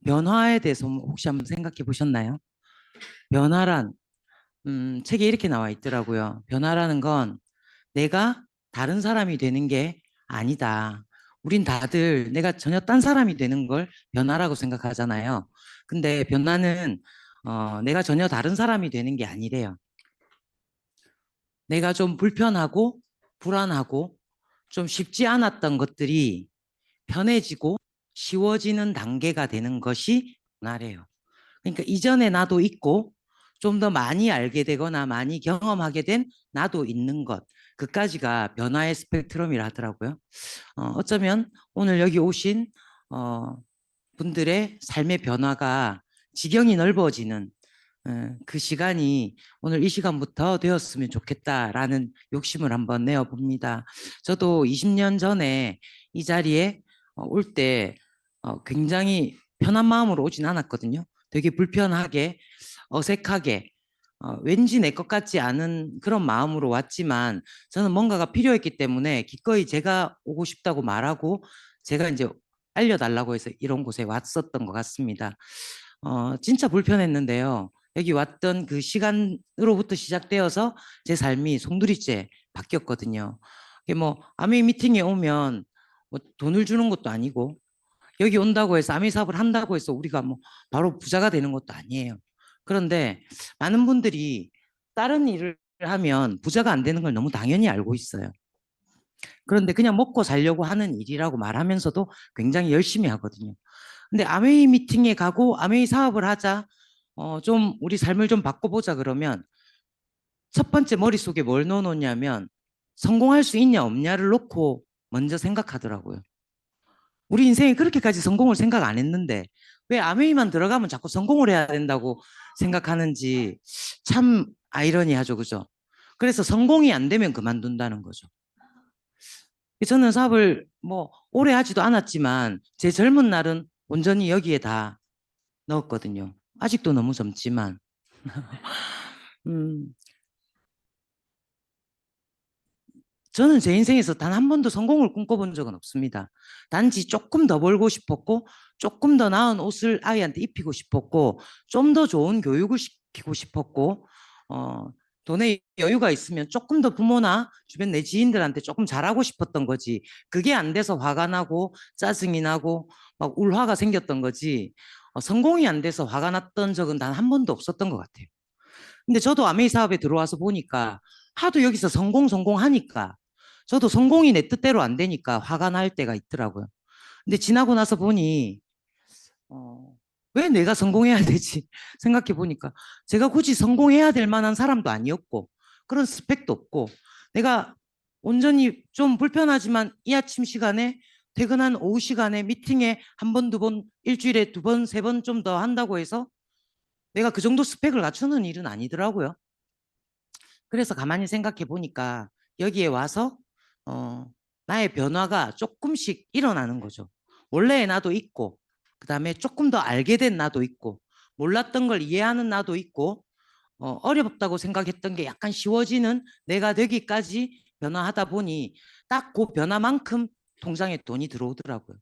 변화에 대해서 혹시 한번 생각해 보셨나요? 변화란 책에 이렇게 나와 있더라고요. 변화라는 건 내가 다른 사람이 되는 게 아니다. 우린 다들 내가 전혀 딴 사람이 되는 걸 변화라고 생각하잖아요. 근데 변화는 내가 전혀 다른 사람이 되는 게 아니래요. 내가 좀 불편하고 불안하고 좀 쉽지 않았던 것들이 편해지고 쉬워지는 단계가 되는 것이 변화래요. 그러니까 이전에 나도 있고 좀 더 많이 알게 되거나 많이 경험하게 된 나도 있는 것. 그까지가 변화의 스펙트럼이라 하더라고요. 어쩌면 오늘 여기 오신 어, 분들의 삶의 변화가 지경이 넓어지는 그 시간이 오늘 이 시간부터 되었으면 좋겠다라는 욕심을 한번 내어봅니다. 저도 20년 전에 이 자리에 올 때 굉장히 편한 마음으로 오진 않았거든요. 되게 불편하게 어색하게 왠지 내 것 같지 않은 그런 마음으로 왔지만 저는 뭔가가 필요했기 때문에 기꺼이 제가 오고 싶다고 말하고 제가 이제 알려달라고 해서 이런 곳에 왔었던 것 같습니다. 진짜 불편했는데요. 여기 왔던 그 시간으로부터 시작되어서 제 삶이 송두리째 바뀌었거든요. 이게 뭐 아메이 미팅에 오면 뭐 돈을 주는 것도 아니고 여기 온다고 해서 아메이 사업을 한다고 해서 우리가 뭐 바로 부자가 되는 것도 아니에요. 그런데 많은 분들이 다른 일을 하면 부자가 안 되는 걸 너무 당연히 알고 있어요. 그런데 그냥 먹고 살려고 하는 일이라고 말하면서도 굉장히 열심히 하거든요. 근데 아메이 미팅에 가고 아메이 사업을 하자, 좀 우리 삶을 좀 바꿔보자 그러면 첫 번째 머릿속에 뭘 넣어놓냐면 성공할 수 있냐 없냐를 놓고 먼저 생각하더라고요. 우리 인생에 그렇게까지 성공을 생각 안 했는데 왜 아메이만 들어가면 자꾸 성공을 해야 된다고 생각하는지 참 아이러니하죠, 그죠? 그래서 성공이 안 되면 그만둔다는 거죠. 저는 사업을 뭐 오래 하지도 않았지만 제 젊은 날은 온전히 여기에 다 넣었거든요. 아직도 너무 젊지만. 음, 저는 제 인생에서 단 한 번도 성공을 꿈꿔본 적은 없습니다. 단지 조금 더 벌고 싶었고, 조금 더 나은 옷을 아이한테 입히고 싶었고, 좀 더 좋은 교육을 시키고 싶었고, 어, 돈에 여유가 있으면 조금 더 부모나 주변 내 지인들한테 조금 잘하고 싶었던 거지. 그게 안 돼서 화가 나고, 짜증이 나고, 막 울화가 생겼던 거지. 성공이 안 돼서 화가 났던 적은 단 한 번도 없었던 것 같아요. 근데 저도 아메이 사업에 들어와서 보니까 하도 여기서 성공하니까 저도 성공이 내 뜻대로 안 되니까 화가 날 때가 있더라고요. 근데 지나고 나서 보니 어, 왜 내가 성공해야 되지 생각해 보니까 제가 굳이 성공해야 될 만한 사람도 아니었고 그런 스펙도 없고 내가 온전히 좀 불편하지만 이 아침 시간에 퇴근한 오후 시간에 미팅에 한 번, 두 번, 일주일에 두 번, 세 번 좀 더 한다고 해서 내가 그 정도 스펙을 갖추는 일은 아니더라고요. 그래서 가만히 생각해 보니까 여기에 와서 어, 나의 변화가 조금씩 일어나는 거죠. 원래의 나도 있고, 그 다음에 조금 더 알게 된 나도 있고, 몰랐던 걸 이해하는 나도 있고, 어렵다고 생각했던 게 약간 쉬워지는 내가 되기까지 변화하다 보니 딱 그 변화만큼 통장에 돈이 들어오더라고요.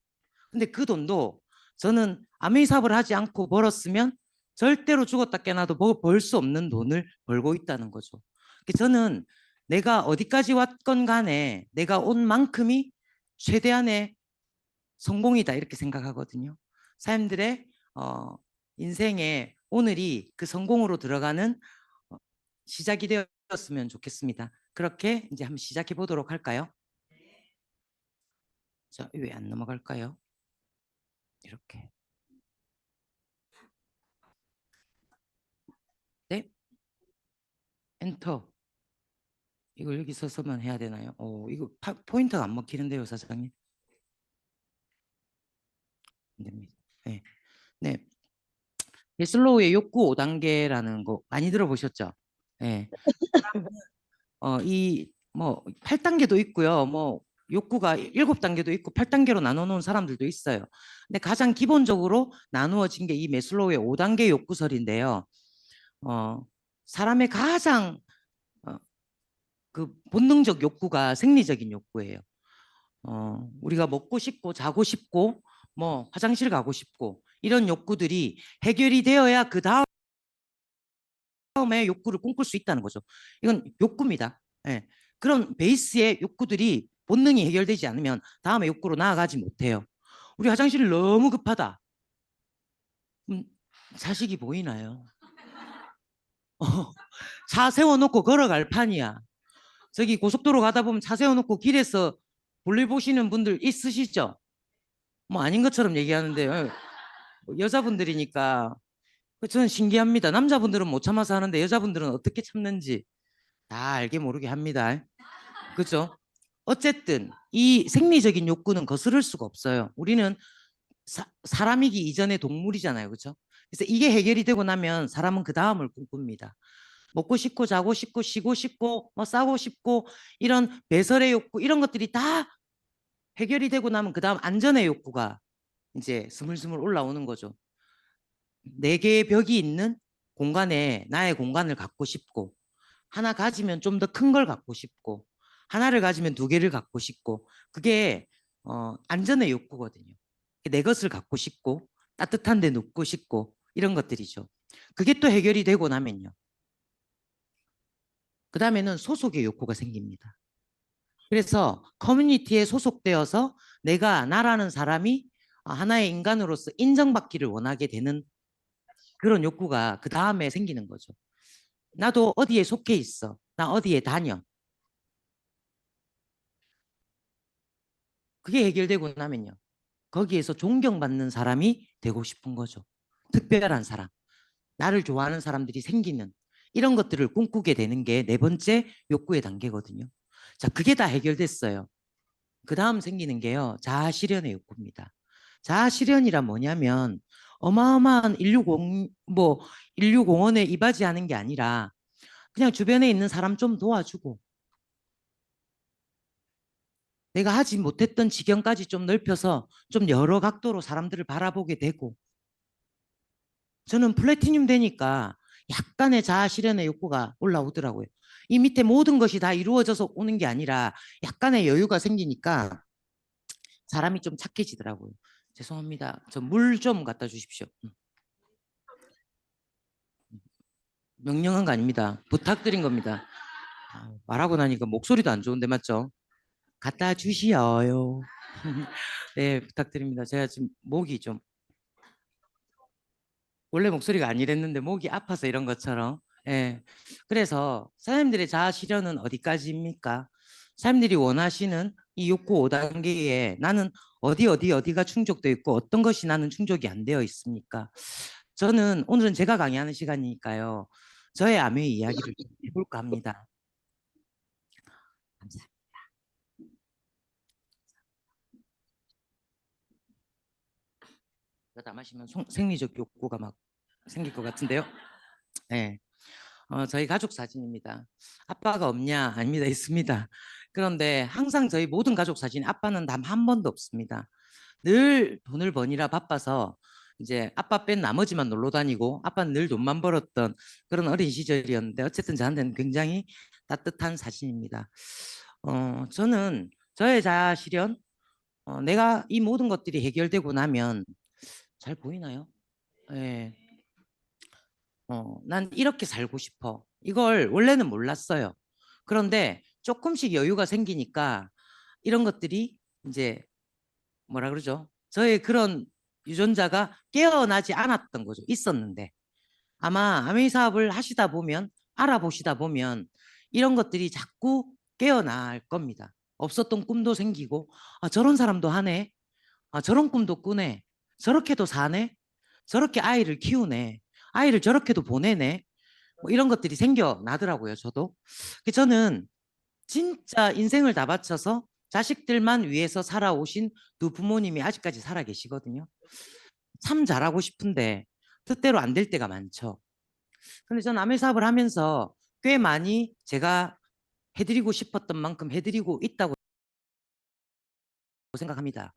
근데 그 돈도 저는 아메이 사업을 하지 않고 벌었으면 절대로 죽었다 깨나도 벌 수 없는 돈을 벌고 있다는 거죠. 저는 내가 어디까지 왔건 간에 내가 온 만큼이 최대한의 성공이다 이렇게 생각하거든요. 사람들의 어, 인생의 오늘이 그 성공으로 들어가는 어, 시작이 되었으면 좋겠습니다. 그렇게 이제 한번 시작해 보도록 할까요? 자, 왜 안 넘어갈까요? 이렇게. 네, 엔터. 이걸 여기 서서만 해야 되나요? 이거 포인트가 안 먹히는데요, 사장님. 안 됩니다. 네. 네. 슬로우의 욕구 5단계라는 거 많이 들어보셨죠? 네. 뭐 8단계도 있고요. 뭐 욕구가 7단계도 있고 8단계로 나눠 놓은 사람들도 있어요. 근데 가장 기본적으로 나누어진 게 이 메슬로우의 5단계 욕구설인데요. 어, 사람의 가장 어, 그 본능적 욕구가 생리적인 욕구예요. 우리가 먹고 싶고 자고 싶고 뭐 화장실 가고 싶고 이런 욕구들이 해결이 되어야 그 다음에 욕구를 꿈꿀 수 있다는 거죠. 이건 욕구입니다. 예. 그런 베이스의 욕구들이 본능이 해결되지 않으면 다음에 욕구로 나아가지 못해요. 우리 화장실 너무 급하다. 자식이 보이나요? 차 세워놓고 걸어갈 판이야. 저기 고속도로 가다 보면 차 세워놓고 길에서 볼일 보시는 분들 있으시죠? 뭐 아닌 것처럼 얘기하는데 여자분들이니까 저는 신기합니다. 남자분들은 못 참아서 하는데 여자분들은 어떻게 참는지 다 알게 모르게 합니다. 그죠? 어쨌든 이 생리적인 욕구는 거스를 수가 없어요. 우리는 사람이기 이전에 동물이잖아요. 그죠? 그래서 이게 해결이 되고 나면 사람은 그 다음을 꿈꿉니다. 먹고 싶고 자고 싶고 쉬고 싶고 뭐 싸고 싶고 이런 배설의 욕구 이런 것들이 다 해결이 되고 나면 그 다음 안전의 욕구가 이제 스물스물 올라오는 거죠. 네 개의 벽이 있는 공간에 나의 공간을 갖고 싶고 하나 가지면 좀 더 큰 걸 갖고 싶고 하나를 가지면 두 개를 갖고 싶고 그게 안전의 욕구거든요. 내 것을 갖고 싶고 따뜻한 데 눕고 싶고 이런 것들이죠. 그게 또 해결이 되고 나면요. 그 다음에는 소속의 욕구가 생깁니다. 그래서 커뮤니티에 소속되어서 내가 나라는 사람이 하나의 인간으로서 인정받기를 원하게 되는 그런 욕구가 그 다음에 생기는 거죠. 나도 어디에 속해 있어. 나 어디에 다녀. 그게 해결되고 나면요. 거기에서 존경받는 사람이 되고 싶은 거죠. 특별한 사람. 나를 좋아하는 사람들이 생기는 이런 것들을 꿈꾸게 되는 게 네 번째 욕구의 단계거든요. 자, 그게 다 해결됐어요. 그 다음 생기는 게요. 자아실현의 욕구입니다. 자아실현이란 뭐냐면 어마어마한 인류공원에 이바지하는 게 아니라 그냥 주변에 있는 사람 좀 도와주고 내가 하지 못했던 지경까지 좀 넓혀서 좀 여러 각도로 사람들을 바라보게 되고 저는 플래티늄 되니까 약간의 자아 실현의 욕구가 올라오더라고요. 이 밑에 모든 것이 다 이루어져서 오는 게 아니라 약간의 여유가 생기니까 사람이 좀 착해지더라고요. 죄송합니다. 저 물 좀 갖다 주십시오. 명령한 거 아닙니다. 부탁드린 겁니다. 말하고 나니까 목소리도 안 좋은데 맞죠? 갖다 주시어요. 네, 부탁드립니다. 제가 지금 목이 좀 원래 목소리가 안 이랬는데 목이 아파서 이런 것처럼. 예. 그래서 사람들의 자아 실현은 어디까지입니까? 사람들이 원하시는 이 욕구 5단계에 나는 어디가 충족되어 있고 어떤 것이 나는 충족이 안 되어 있습니까? 저는 오늘은 제가 강의하는 시간이니까요. 저의 암의 이야기를 좀 해볼까 합니다. 감사합니다. 다 마시면 생리적 욕구가 막 생길 것 같은데요. 네. 저희 가족 사진입니다. 아빠가 없냐? 아닙니다. 있습니다. 그런데 항상 저희 모든 가족 사진에 아빠는 단 한 번도 없습니다. 늘 돈을 버니라 바빠서 이제 아빠 뺀 나머지만 놀러 다니고 아빠는 늘 돈만 벌었던 그런 어린 시절이었는데 어쨌든 저한테는 굉장히 따뜻한 사진입니다. 저는 저의 자아 실현, 내가 이 모든 것들이 해결되고 나면 잘 보이나요? 예. 난 이렇게 살고 싶어. 이걸 원래는 몰랐어요. 그런데 조금씩 여유가 생기니까 이런 것들이 이제 뭐라 그러죠? 저의 그런 유전자가 깨어나지 않았던 거죠. 있었는데. 아마 아메이 사업을 하시다 보면 알아보시다 보면 이런 것들이 자꾸 깨어날 겁니다. 없었던 꿈도 생기고 저런 사람도 하네. 저런 꿈도 꾸네. 저렇게도 사네. 저렇게 아이를 키우네. 아이를 저렇게도 보내네. 뭐 이런 것들이 생겨나더라고요. 저도. 저는 진짜 인생을 다 바쳐서 자식들만 위해서 살아오신 두 부모님이 아직까지 살아 계시거든요. 참 잘하고 싶은데 뜻대로 안 될 때가 많죠. 근데 저는 아메 사업을 하면서 꽤 많이 제가 해드리고 싶었던 만큼 해드리고 있다고 생각합니다.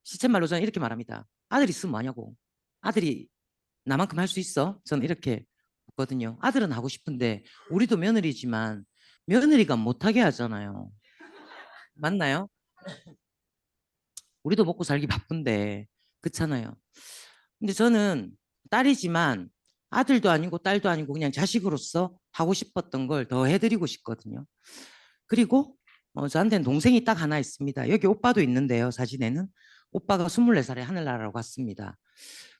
시쳇말로 저는 이렇게 말합니다. 아들 있으면 뭐하냐고. 아들이 나만큼 할 수 있어? 저는 이렇게 묻거든요. 아들은 하고 싶은데 우리도 며느리지만 며느리가 못하게 하잖아요. 맞나요? 우리도 먹고 살기 바쁜데 그렇잖아요. 근데 저는 딸이지만 아들도 아니고 딸도 아니고 그냥 자식으로서 하고 싶었던 걸 더 해드리고 싶거든요. 그리고 저한테는 동생이 딱 하나 있습니다. 여기 오빠도 있는데요. 사진에는 오빠가 24살에 하늘나라로 갔습니다.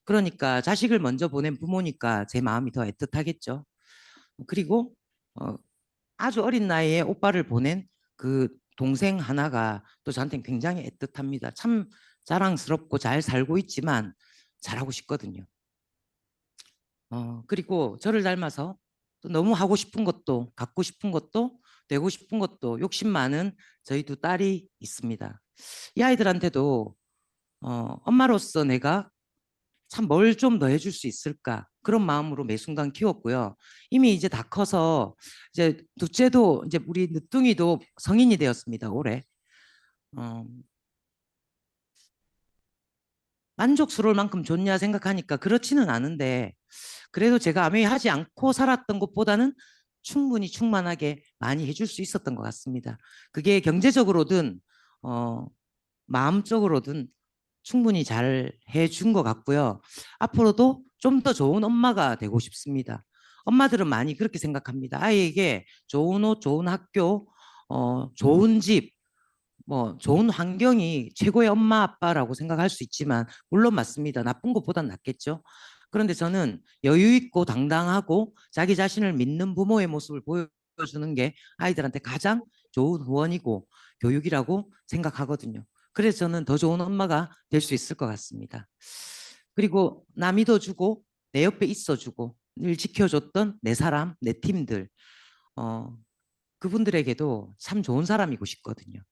그러니까 자식을 먼저 보낸 부모니까 제 마음이 더 애틋하겠죠. 그리고 어, 아주 어린 나이에 오빠를 보낸 그 동생 하나가 또 저한테는 굉장히 애틋합니다. 참 자랑스럽고 잘 살고 있지만 잘하고 싶거든요. 그리고 저를 닮아서 또 너무 하고 싶은 것도 갖고 싶은 것도 되고 싶은 것도 욕심 많은 저희 두 딸이 있습니다. 이 아이들한테도 엄마로서 내가 참 뭘 좀 더 해줄 수 있을까 그런 마음으로 매 순간 키웠고요. 이미 이제 다 커서 이제 둘째도 이제 우리 늦둥이도 성인이 되었습니다. 올해. 어, 만족스러울 만큼 좋냐 생각하니까 그렇지는 않은데 그래도 제가 아메이 하지 않고 살았던 것보다는 충분히 충만하게 많이 해줄 수 있었던 것 같습니다. 그게 경제적으로든 어, 마음적으로든 충분히 잘 해준 것 같고요. 앞으로도 좀 더 좋은 엄마가 되고 싶습니다. 엄마들은 많이 그렇게 생각합니다. 아이에게 좋은 옷, 좋은 학교, 좋은 집, 뭐 좋은 환경이 최고의 엄마 아빠라고 생각할 수 있지만 물론 맞습니다. 나쁜 것보단 낫겠죠. 그런데 저는 여유 있고 당당하고 자기 자신을 믿는 부모의 모습을 보여주는 게 아이들한테 가장 좋은 후원이고 교육이라고 생각하거든요. 그래서 저는 더 좋은 엄마가 될 수 있을 것 같습니다. 그리고 나 믿어주고 내 옆에 있어주고 늘 지켜줬던 내 사람, 내 팀들, 어, 그분들에게도 참 좋은 사람이고 싶거든요.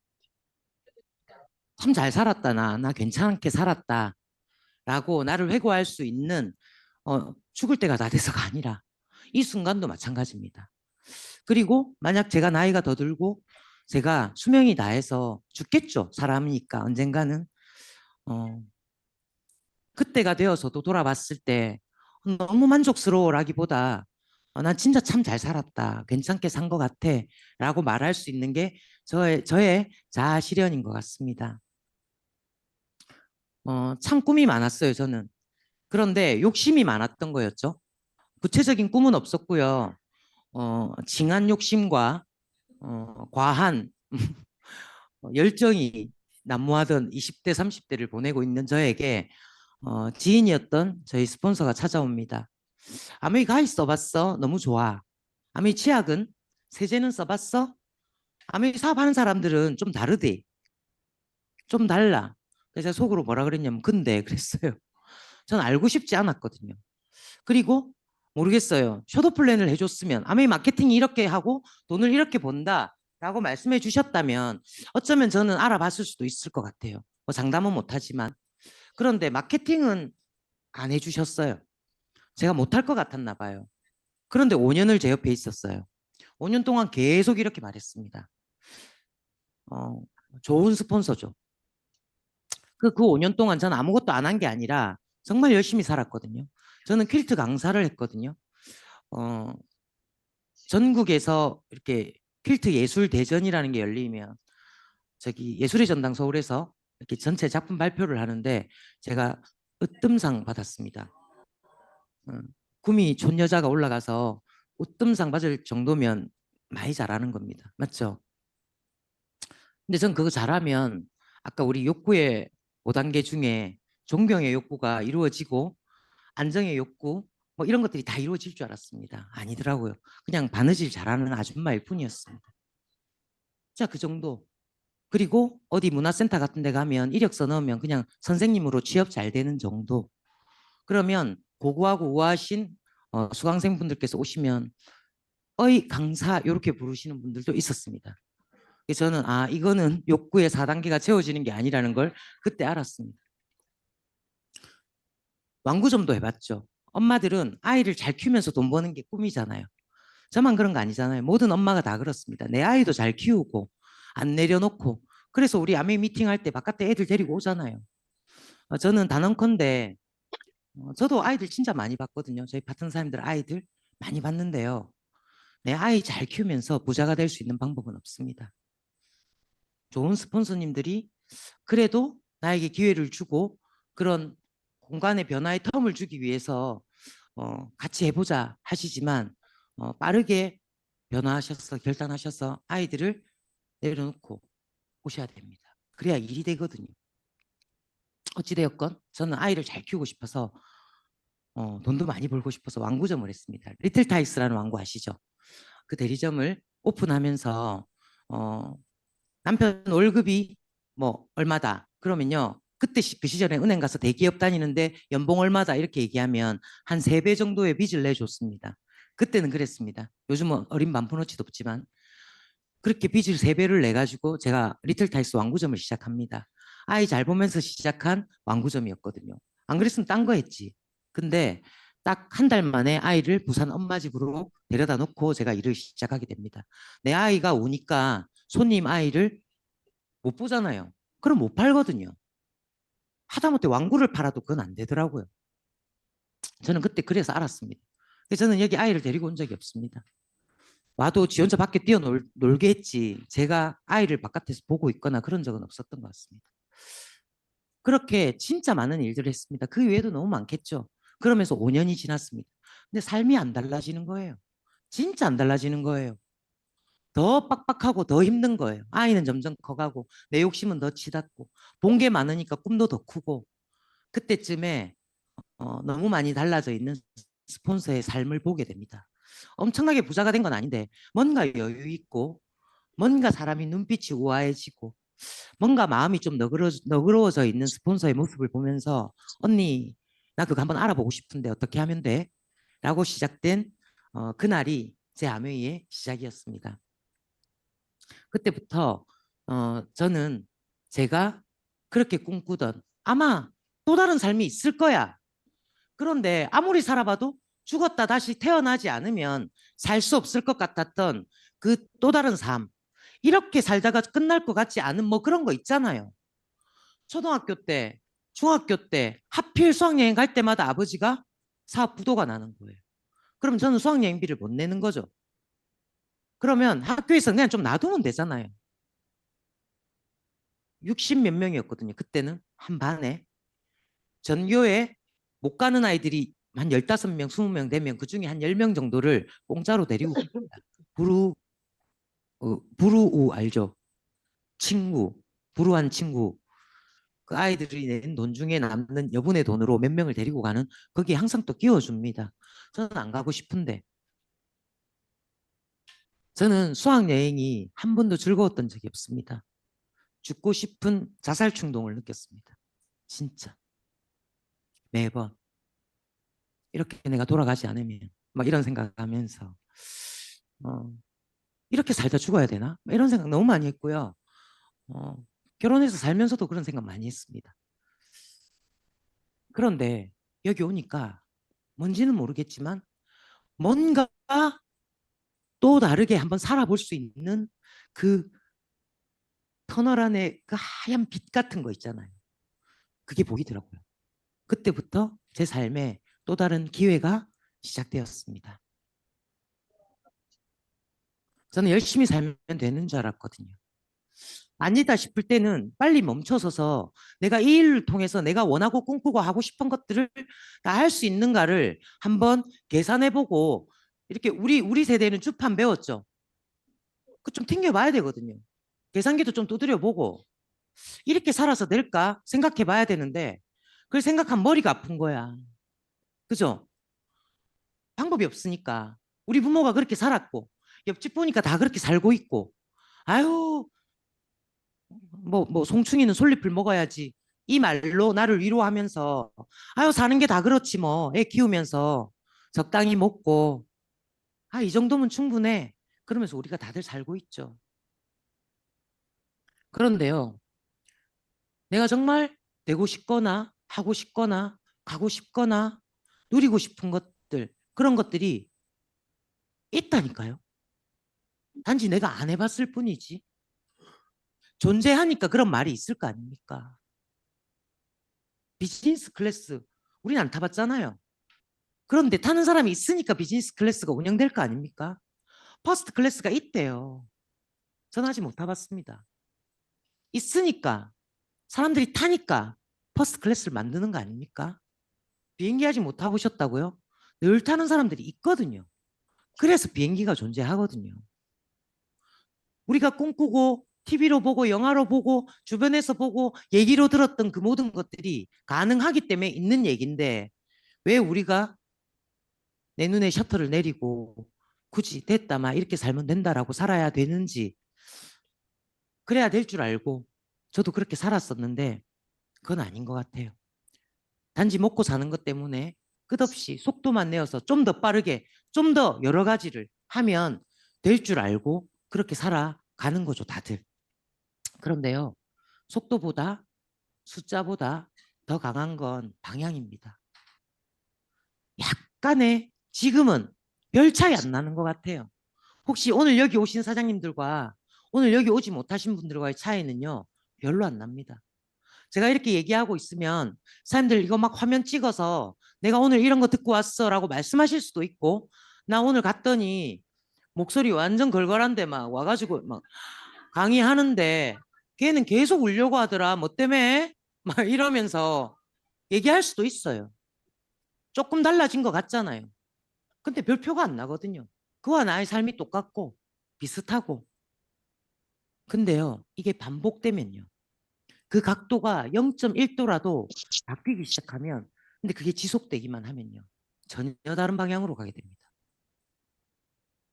참 잘 살았다, 나 괜찮게 살았다 라고 나를 회고할 수 있는 죽을 때가 다 돼서가 아니라 이 순간도 마찬가지입니다. 그리고 만약 제가 나이가 더 들고 제가 수명이 다해서 죽겠죠. 사람이니까 언젠가는. 어, 그때가 되어서도 돌아봤을 때 너무 만족스러워라기보다 난 진짜 참 잘 살았다. 괜찮게 산 것 같아. 라고 말할 수 있는 게 저의 자아 실현인 것 같습니다. 참 꿈이 많았어요, 저는. 그런데 욕심이 많았던 거였죠. 구체적인 꿈은 없었고요. 징한 욕심과 과한 열정이 난무하던 20대, 30대를 보내고 있는 저에게 지인이었던 저희 스폰서가 찾아옵니다. 아메이 가이 써봤어? 너무 좋아. 아메이 치약은? 세제는 써봤어? 아메이 사업하는 사람들은 좀 다르대. 좀 달라. 그래서 제가 속으로 뭐라 그랬냐면 근데 그랬어요. 전 알고 싶지 않았거든요. 그리고 모르겠어요. 셔도 플랜을 해줬으면 아메이 마케팅이 이렇게 하고 돈을 이렇게 번다라고 말씀해 주셨다면 어쩌면 저는 알아봤을 수도 있을 것 같아요. 뭐 장담은 못하지만. 그런데 마케팅은 안 해주셨어요. 제가 못할 것 같았나 봐요. 그런데 5년을 제 옆에 있었어요. 5년 동안 계속 이렇게 말했습니다. 어, 좋은 스폰서죠. 그 5년 동안 저는 아무것도 안 한 게 아니라 정말 열심히 살았거든요. 저는 퀼트 강사를 했거든요. 어, 전국에서 이렇게 퀼트 예술 대전이라는 게 열리면 저기 예술의 전당 서울에서 이렇게 전체 작품 발표를 하는데 제가 으뜸상 받았습니다. 구미 촌여자가 올라가서 으뜸상 받을 정도면 많이 잘하는 겁니다. 맞죠? 근데 전 그거 잘하면 아까 우리 욕구의 5단계 중에 존경의 욕구가 이루어지고 안정의 욕구 뭐 이런 것들이 다 이루어질 줄 알았습니다. 아니더라고요. 그냥 바느질 잘하는 아줌마일 뿐이었습니다. 자, 그 정도. 그리고 어디 문화센터 같은 데 가면 이력서 넣으면 그냥 선생님으로 취업 잘 되는 정도. 그러면 고고하고 우아하신 수강생분들께서 오시면 어이 강사 이렇게 부르시는 분들도 있었습니다. 그래서 저는 이거는 욕구의 4단계가 채워지는 게 아니라는 걸 그때 알았습니다. 완구점도 해봤죠. 엄마들은 아이를 잘 키우면서 돈 버는 게 꿈이잖아요. 저만 그런 거 아니잖아요. 모든 엄마가 다 그렇습니다. 내 아이도 잘 키우고 안 내려놓고 그래서 우리 아메 미팅 할 때 바깥에 애들 데리고 오잖아요. 저는 단언컨대 저도 아이들 진짜 많이 봤거든요. 저희 파트너사님들 아이들 많이 봤는데요. 내 아이 잘 키우면서 부자가 될 수 있는 방법은 없습니다. 좋은 스폰서님들이 그래도 나에게 기회를 주고 그런 공간의 변화의 텀을 주기 위해서 같이 해보자 하시지만 빠르게 변화하셔서 결단하셔서 아이들을 내려놓고 오셔야 됩니다. 그래야 일이 되거든요. 어찌되었건 저는 아이를 잘 키우고 싶어서 돈도 많이 벌고 싶어서 왕구점을 했습니다. 리틀 타이스라는 왕구 아시죠? 그 대리점을 오픈하면서 남편 월급이 뭐 얼마다 그러면요, 그때 그 시절에 은행 가서 대기업 다니는데 연봉 얼마다 이렇게 얘기하면 한 3배 정도의 빚을 내줬습니다. 그때는 그랬습니다. 요즘은 어린 반푼어치도 없지만 그렇게 빚을 3배를 내가지고 제가 리틀 타이스 왕구점을 시작합니다. 아이 잘 보면서 시작한 왕구점이었거든요. 안 그랬으면 딴 거 했지. 근데 딱 한 달 만에 아이를 부산 엄마 집으로 데려다 놓고 제가 일을 시작하게 됩니다. 내 아이가 오니까 손님 아이를 못 보잖아요. 그럼 못 팔거든요. 하다못해 왕구를 팔아도 그건 안 되더라고요. 저는 그때 그래서 알았습니다. 그래서 저는 여기 아이를 데리고 온 적이 없습니다. 와도 지 혼자 밖에 뛰어놀게 했지 제가 아이를 바깥에서 보고 있거나 그런 적은 없었던 것 같습니다. 그렇게 진짜 많은 일들을 했습니다. 그 외에도 너무 많겠죠. 그러면서 5년이 지났습니다. 근데 삶이 안 달라지는 거예요. 진짜 안 달라지는 거예요. 더 빡빡하고 더 힘든 거예요. 아이는 점점 커가고 내 욕심은 더 치닫고 본 게 많으니까 꿈도 더 크고 그때쯤에 너무 많이 달라져 있는 스폰서의 삶을 보게 됩니다. 엄청나게 부자가 된 건 아닌데 뭔가 여유 있고 뭔가 사람이 눈빛이 우아해지고 뭔가 마음이 좀 너그러워져 있는 스폰서의 모습을 보면서 언니 나 그거 한번 알아보고 싶은데 어떻게 하면 돼? 라고 시작된 그날이 제 아메이의 시작이었습니다. 그때부터 저는 제가 그렇게 꿈꾸던 아마 또 다른 삶이 있을 거야. 그런데 아무리 살아봐도 죽었다 다시 태어나지 않으면 살 수 없을 것 같았던 그 또 다른 삶. 이렇게 살다가 끝날 것 같지 않은 뭐 그런 거 있잖아요. 초등학교 때, 중학교 때 하필 수학여행 갈 때마다 아버지가 사업 부도가 나는 거예요. 그럼 저는 수학여행비를 못 내는 거죠. 그러면 학교에서 그냥 좀 놔두면 되잖아요. 60 몇 명이었거든요. 그때는 한 반에. 전교에 못 가는 아이들이 한 15명, 20명 되면 그중에 한 10명 정도를 공짜로 데리고 갑니다. 부르우 알죠? 친구, 불우한 친구. 그 아이들이 낸 돈 중에 남는 여분의 돈으로 몇 명을 데리고 가는 거기에 항상 또 끼워줍니다. 저는 안 가고 싶은데 저는 수학여행이 한 번도 즐거웠던 적이 없습니다. 죽고 싶은 자살 충동을 느꼈습니다. 진짜 매번 이렇게 내가 돌아가지 않으면 막 이런 생각하면서 어, 이렇게 살다 죽어야 되나? 이런 생각 너무 많이 했고요. 어, 결혼해서 살면서도 그런 생각 많이 했습니다. 그런데 여기 오니까 뭔지는 모르겠지만 뭔가 또 다르게 한번 살아볼 수 있는 그 터널 안에 그 하얀 빛 같은 거 있잖아요. 그게 보이더라고요. 그때부터 제 삶에 또 다른 기회가 시작되었습니다. 저는 열심히 살면 되는 줄 알았거든요. 아니다 싶을 때는 빨리 멈춰서서 내가 이 일을 통해서 내가 원하고 꿈꾸고 하고 싶은 것들을 다 할 수 있는가를 한번 계산해보고 이렇게 우리 세대는 주판 배웠죠. 그 좀 튕겨봐야 되거든요. 계산기도 좀 두드려보고 이렇게 살아서 될까 생각해봐야 되는데 그걸 생각하면 머리가 아픈 거야. 그죠? 방법이 없으니까 우리 부모가 그렇게 살았고 옆집 보니까 다 그렇게 살고 있고 아유 뭐 송충이는 솔잎을 먹어야지 이 말로 나를 위로하면서 아유 사는 게 다 그렇지 뭐 애 키우면서 적당히 먹고 이 정도면 충분해 그러면서 우리가 다들 살고 있죠. 그런데요 내가 정말 되고 싶거나 하고 싶거나 가고 싶거나 누리고 싶은 것들 그런 것들이 있다니까요. 단지 내가 안 해봤을 뿐이지 존재하니까 그런 말이 있을 거 아닙니까? 비즈니스 클래스 우리는 안 타봤잖아요. 그런데 타는 사람이 있으니까 비즈니스 클래스가 운영될 거 아닙니까? 퍼스트 클래스가 있대요. 전 아직 못 타봤습니다. 있으니까 사람들이 타니까 퍼스트 클래스를 만드는 거 아닙니까? 비행기 아직 못 타보셨다고요? 늘 타는 사람들이 있거든요. 그래서 비행기가 존재하거든요. 우리가 꿈꾸고 TV로 보고 영화로 보고 주변에서 보고 얘기로 들었던 그 모든 것들이 가능하기 때문에 있는 얘기인데 왜 우리가 내 눈에 셔터를 내리고 굳이 됐다 막 이렇게 살면 된다라고 살아야 되는지 그래야 될 줄 알고 저도 그렇게 살았었는데 그건 아닌 것 같아요. 단지 먹고 사는 것 때문에 끝없이 속도만 내어서 좀 더 빠르게 좀 더 여러 가지를 하면 될 줄 알고 그렇게 살아가는 거죠, 다들. 그런데요, 속도보다 숫자보다 더 강한 건 방향입니다. 약간의 지금은 별 차이 안 나는 것 같아요. 혹시 오늘 여기 오신 사장님들과 오늘 여기 오지 못하신 분들과의 차이는요, 별로 안 납니다. 제가 이렇게 얘기하고 있으면 사람들 이거 막 화면 찍어서 내가 오늘 이런 거 듣고 왔어 라고 말씀하실 수도 있고 나 오늘 갔더니 목소리 완전 걸걸한데 막 와가지고 막 강의하는데 걔는 계속 울려고 하더라 뭐 때문에 막 이러면서 얘기할 수도 있어요. 조금 달라진 것 같잖아요. 근데 별 표가 안 나거든요. 그와 나의 삶이 똑같고 비슷하고 근데요 이게 반복되면요 그 각도가 0.1도라도 바뀌기 시작하면 근데 그게 지속되기만 하면요 전혀 다른 방향으로 가게 됩니다.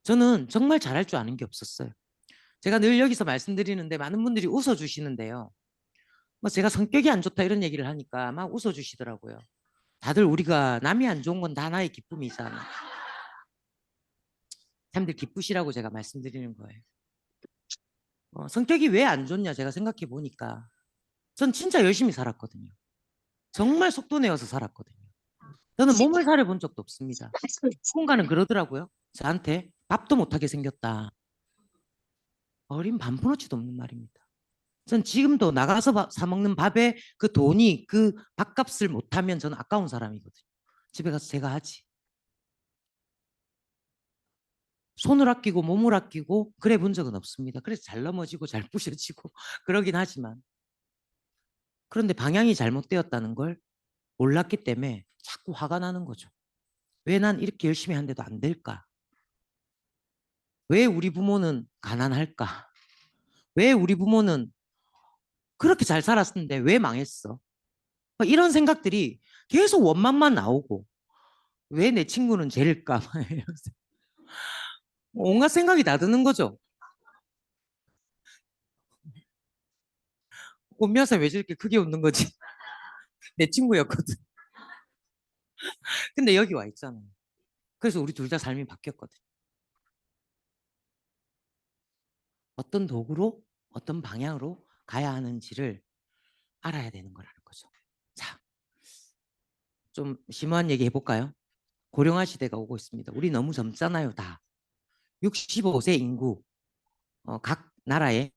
저는 정말 잘할 줄 아는 게 없었어요. 제가 늘 여기서 말씀드리는데 많은 분들이 웃어주시는데요. 뭐 제가 성격이 안 좋다 이런 얘기를 하니까 막 웃어주시더라고요. 다들 우리가 남이 안 좋은 건 다 나의 기쁨이잖아. 사람들 기쁘시라고 제가 말씀드리는 거예요. 성격이 왜 안 좋냐 제가 생각해 보니까 전 진짜 열심히 살았거든요. 정말 속도 내어서 살았거든요. 저는 몸을 사려본 적도 없습니다. 누군가는 그러더라고요. 저한테 밥도 못하게 생겼다. 어린 반푼어치도 없는 말입니다. 전 지금도 나가서 사 먹는 밥에 그 돈이 그 밥값을 못하면 저는 아까운 사람이거든요. 집에 가서 제가 하지. 손을 아끼고 몸을 아끼고 그래 본 적은 없습니다. 그래서 잘 넘어지고 잘 부셔지고 그러긴 하지만 그런데 방향이 잘못되었다는 걸 몰랐기 때문에 자꾸 화가 나는 거죠. 왜 난 이렇게 열심히 하는데도 안 될까? 왜 우리 부모는 가난할까? 왜 우리 부모는 그렇게 잘 살았는데 왜 망했어? 이런 생각들이 계속 원망만 나오고 왜 내 친구는 쟤일까? 온갖 생각이 다 드는 거죠. 꽃미아사 왜 저렇게 크게 웃는 거지? 내 친구였거든. 근데 여기 와 있잖아요. 그래서 우리 둘 다 삶이 바뀌었거든. 어떤 도구로 어떤 방향으로 가야 하는지를 알아야 되는 거라는 거죠. 자, 좀 심오한 얘기 해볼까요? 고령화 시대가 오고 있습니다. 우리 너무 젊잖아요, 다. 65세 인구, 각 나라에,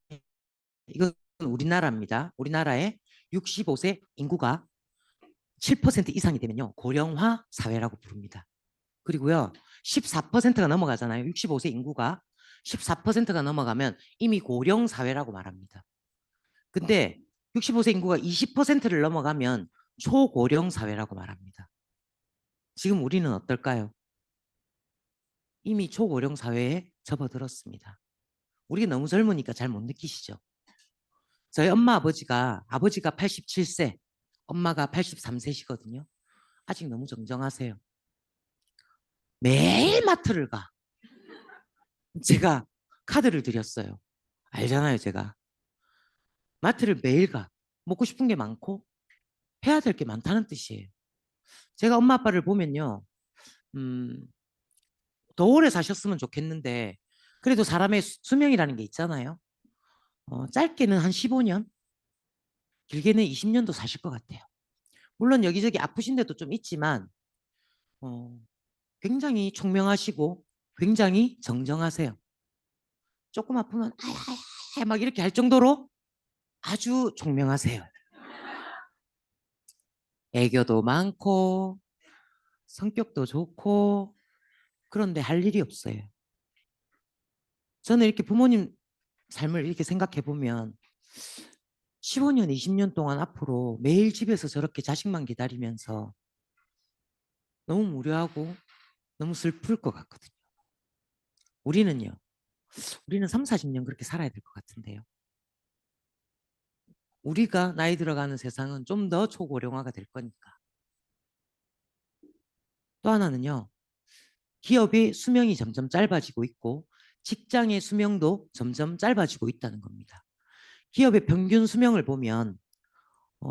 이건 우리나라입니다. 우리나라에 65세 인구가 7% 이상이 되면요, 고령화 사회라고 부릅니다. 그리고요, 14%가 넘어가잖아요. 65세 인구가 14%가 넘어가면 이미 고령 사회라고 말합니다. 근데 65세 인구가 20%를 넘어가면 초고령 사회라고 말합니다. 지금 우리는 어떨까요? 이미 초고령 사회에 접어들었습니다. 우리가 너무 젊으니까 잘 못 느끼시죠? 저희 엄마 아버지가 87세, 엄마가 83세시거든요. 아직 너무 정정하세요. 매일 마트를 가. 제가 카드를 드렸어요. 알잖아요, 제가. 마트를 매일 가. 먹고 싶은 게 많고 해야 될 게 많다는 뜻이에요. 제가 엄마 아빠를 보면요. 음, 더 오래 사셨으면 좋겠는데 그래도 사람의 수명이라는 게 있잖아요. 짧게는 한 15년, 길게는 20년도 사실 것 같아요. 물론 여기저기 아프신 데도 좀 있지만 어, 굉장히 총명하시고 굉장히 정정하세요. 조금 아프면 아야 막 이렇게 할 정도로 아주 총명하세요. 애교도 많고 성격도 좋고 그런데 할 일이 없어요. 저는 이렇게 부모님 삶을 이렇게 생각해 보면 15년, 20년 동안 앞으로 매일 집에서 저렇게 자식만 기다리면서 너무 무료하고 너무 슬플 것 같거든요. 우리는요. 우리는 3, 40년 그렇게 살아야 될 것 같은데요. 우리가 나이 들어가는 세상은 좀 더 초고령화가 될 거니까. 또 하나는요. 기업의 수명이 점점 짧아지고 있고 직장의 수명도 점점 짧아지고 있다는 겁니다. 기업의 평균 수명을 보면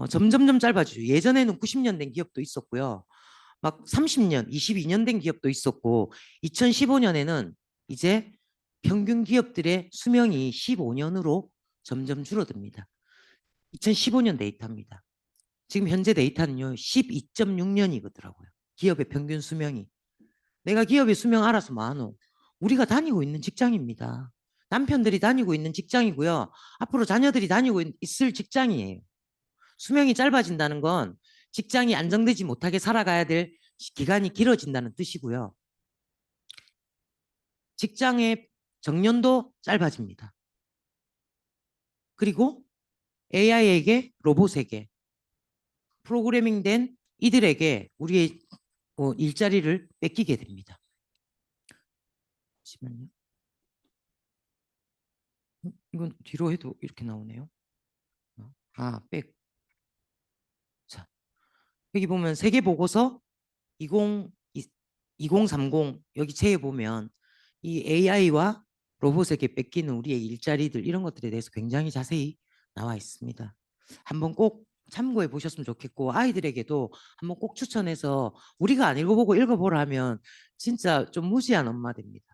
점점점 짧아지죠. 예전에는 90년 된 기업도 있었고요. 막 30년, 22년 된 기업도 있었고 2015년에는 이제 평균 기업들의 수명이 15년으로 점점 줄어듭니다. 2015년 데이터입니다. 지금 현재 데이터는요. 12.6년이더라고요. 기업의 평균 수명이. 내가 기업의 수명 알아서 뭐하노? 우리가 다니고 있는 직장입니다. 남편들이 다니고 있는 직장이고요. 앞으로 자녀들이 다니고 있을 직장이에요. 수명이 짧아진다는 건 직장이 안정되지 못하게 살아가야 될 기간이 길어진다는 뜻이고요. 직장의 정년도 짧아집니다. 그리고 AI에게 로봇에게 프로그래밍된 이들에게 우리의 일자리를 뺏기게 됩니다. 잠시만요. 이건 뒤로 해도 이렇게 나오네요. 백. 자, 여기 보면 세계보고서 2030 여기 제에 보면 이 AI와 로봇에게 뺏기는 우리의 일자리들 이런 것들에 대해서 굉장히 자세히 나와 있습니다. 한번 꼭 참고해 보셨으면 좋겠고 아이들에게도 한번 꼭 추천해서 우리가 안 읽어보고 읽어보라 하면 진짜 좀 무시한 엄마 됩니다.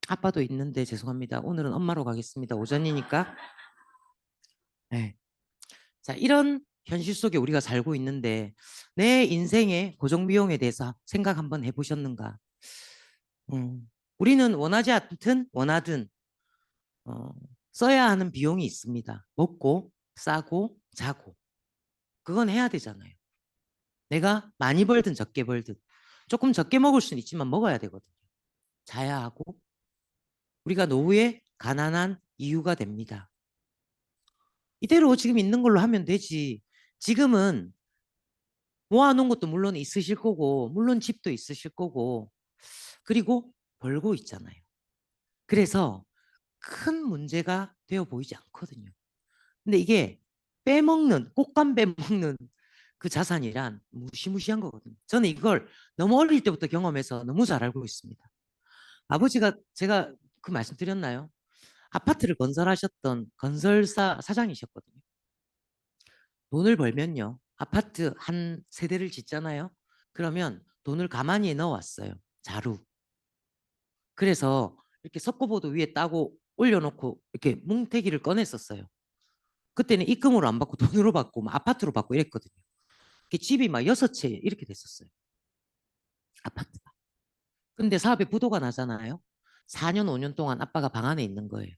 아빠도 있는데 죄송합니다. 오늘은 엄마로 가겠습니다. 오전이니까. 네. 자, 이런 현실 속에 우리가 살고 있는데 내 인생의 고정비용에 대해서 생각 한번 해보셨는가? 우리는 원하지 않든 원하든 어, 써야 하는 비용이 있습니다. 먹고 싸고 자고 그건 해야 되잖아요. 내가 많이 벌든 적게 벌든 조금 적게 먹을 수는 있지만 먹어야 되거든요. 자야 하고 우리가 노후에 가난한 이유가 됩니다. 이대로 지금 있는 걸로 하면 되지. 지금은 모아놓은 것도 물론 있으실 거고 물론 집도 있으실 거고 그리고 벌고 있잖아요. 그래서 큰 문제가 되어 보이지 않거든요. 근데 이게 빼먹는 꽃감 빼먹는 그 자산이란 무시무시한 거거든요. 저는 이걸 너무 어릴 때부터 경험해서 너무 잘 알고 있습니다. 아버지가 제가 그 말씀 드렸나요? 아파트를 건설하셨던 건설사 사장이셨거든요. 돈을 벌면요. 아파트 한 세대를 짓잖아요. 그러면 돈을 가만히 넣어왔어요. 자루. 그래서 이렇게 석고보드 위에 따고 올려놓고 이렇게 뭉태기를 꺼냈었어요. 그때는 입금으로 안 받고 돈으로 받고 막 아파트로 받고 이랬거든요. 집이 막 6채 이렇게 됐었어요. 아파트가. 근데 사업에 부도가 나잖아요. 4년 5년 동안 아빠가 방 안에 있는 거예요.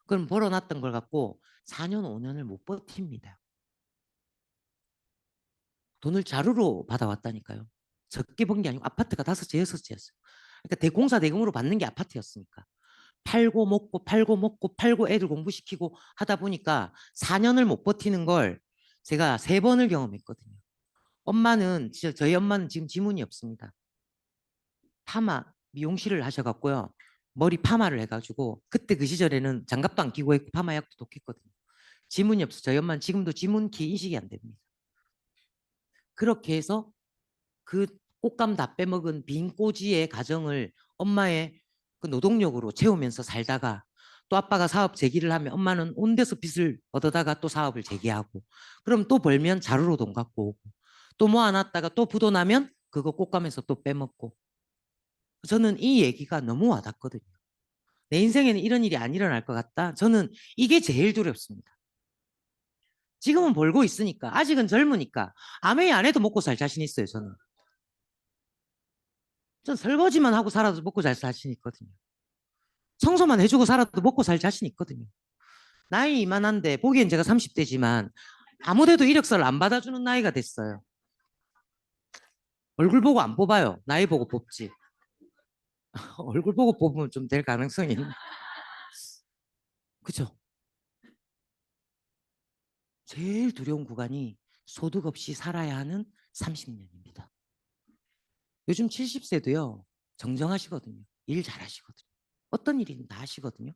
그럼 벌어놨던 걸 갖고 4년 5년을 못 버팁니다. 돈을 자루로 받아왔다니까요. 적게 번 게 아니고 아파트가 5채 6채였어요. 그러니까 대공사 대금으로 받는 게 아파트였으니까. 팔고 먹고 팔고 먹고 팔고 애들 공부시키고 하다 보니까 4년을 못 버티는 걸 제가 3번을 경험했거든요. 엄마는 진짜 저희 엄마는 지금 지문이 없습니다. 파마 미용실을 하셔갖고요. 머리 파마를 해가지고 그때 그 시절에는 장갑도 안 끼고 했고 파마약도 독했거든요. 지문이 없어. 저희 엄마는 지금도 지문키 인식이 안 됩니다. 그렇게 해서 그 꽃감 다 빼먹은 빈 꼬지의 가정을 엄마의 그 노동력으로 채우면서 살다가 또 아빠가 사업 재기를 하면 엄마는 온 데서 빚을 얻어다가 또 사업을 재기하고 그럼 또 벌면 자루로 돈 갖고 오고 또 모아놨다가 또 부도 나면 그거 꽃감에서 또 빼먹고 저는 이 얘기가 너무 와닿거든요. 내 인생에는 이런 일이 안 일어날 것 같다. 저는 이게 제일 두렵습니다. 지금은 벌고 있으니까 아직은 젊으니까 아무 안 해도 먹고 살 자신 있어요. 전 설거지만 하고 살아도 먹고 살 자신 있거든요. 청소만 해주고 살아도 먹고 살 자신 있거든요. 나이 이만한데 보기엔 제가 30대지만 아무데도 이력서를 안 받아주는 나이가 됐어요. 얼굴 보고 안 뽑아요. 나이 보고 뽑지. 얼굴 보고 뽑으면 좀 될 가능성이 있는. 그죠? 제일 두려운 구간이 소득 없이 살아야 하는 30년입니다. 요즘 70세도요. 정정하시거든요. 일 잘하시거든요. 어떤 일이든 다 하시거든요.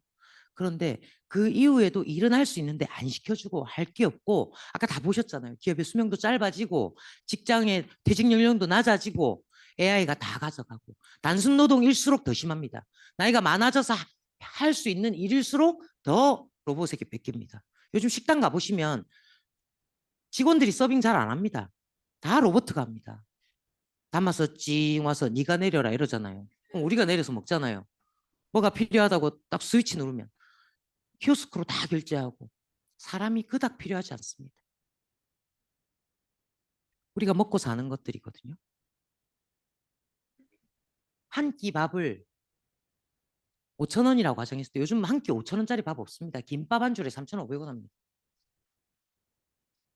그런데 그 이후에도 일은 할 수 있는데 안 시켜주고 할 게 없고 아까 다 보셨잖아요. 기업의 수명도 짧아지고 직장의 퇴직 연령도 낮아지고 AI가 다 가져가고 단순 노동일수록 더 심합니다. 나이가 많아져서 할 수 있는 일일수록 더 로봇에게 뺏깁니다. 요즘 식당 가보시면 직원들이 서빙 잘 안 합니다. 다 로봇가 합니다. 담아서 찡 와서 네가 내려라 이러잖아요. 그럼 우리가 내려서 먹잖아요. 뭐가 필요하다고 딱 스위치 누르면 키오스크로 다 결제하고 사람이 그닥 필요하지 않습니다. 우리가 먹고 사는 것들이거든요. 한 끼 밥을 5천 원이라고 가정했을 때 요즘 한 끼 5천 원짜리 밥 없습니다. 김밥 한 줄에 3,500원 합니다.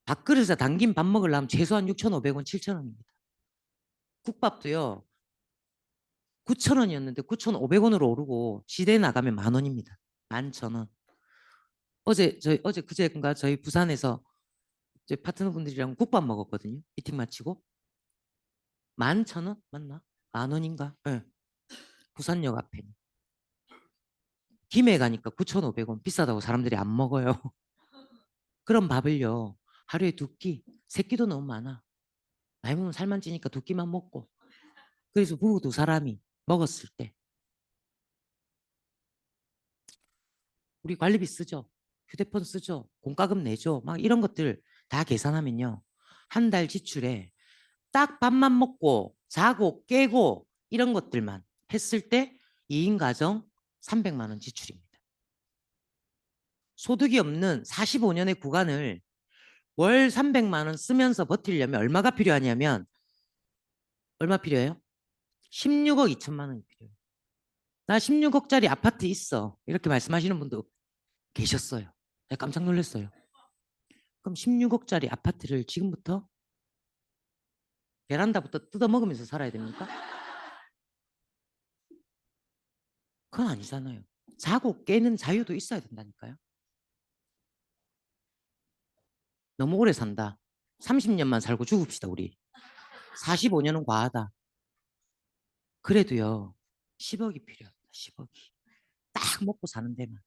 밥그릇에 담긴 밥 먹으려면 최소한 6,500원, 7,000원입니다. 국밥도요. 9,000원이었는데 9,500원으로 오르고 시대에 나가면 10,000원입니다. 11,000원. 어제 그제인가 저희 부산에서 저희 파트너분들이랑 국밥 먹었거든요. 미팅 마치고 11,000원 맞나? 10,000원인가? 네. 부산역 앞에. 김해 가니까 9,500원 비싸다고 사람들이 안 먹어요. 그런 밥을요. 하루에 두 끼, 세 끼도 너무 많아. 나이 먹으면 살만 찌니까 두 끼만 먹고. 그래서 부부 두 사람이 먹었을 때 우리 관리비 쓰죠. 휴대폰 쓰죠. 공과금 내죠. 막 이런 것들 다 계산하면요. 한 달 지출에 딱 밥만 먹고 자고 깨고 이런 것들만 했을 때 2인 가정 300만 원 지출입니다. 소득이 없는 45년의 구간을 월 300만 원 쓰면서 버티려면 얼마가 필요하냐면 얼마 필요해요? 16억 2천만 원이 필요해요. 나 16억짜리 아파트 있어. 이렇게 말씀하시는 분도 계셨어요. 내가 깜짝 놀랐어요. 그럼 16억짜리 아파트를 지금부터 베란다부터 뜯어먹으면서 살아야 됩니까? 그건 아니잖아요. 자고 깨는 자유도 있어야 된다니까요. 너무 오래 산다. 30년만 살고 죽읍시다 우리. 45년은 과하다. 그래도요. 10억이 필요합니다. 10억이. 딱 먹고 사는 데만.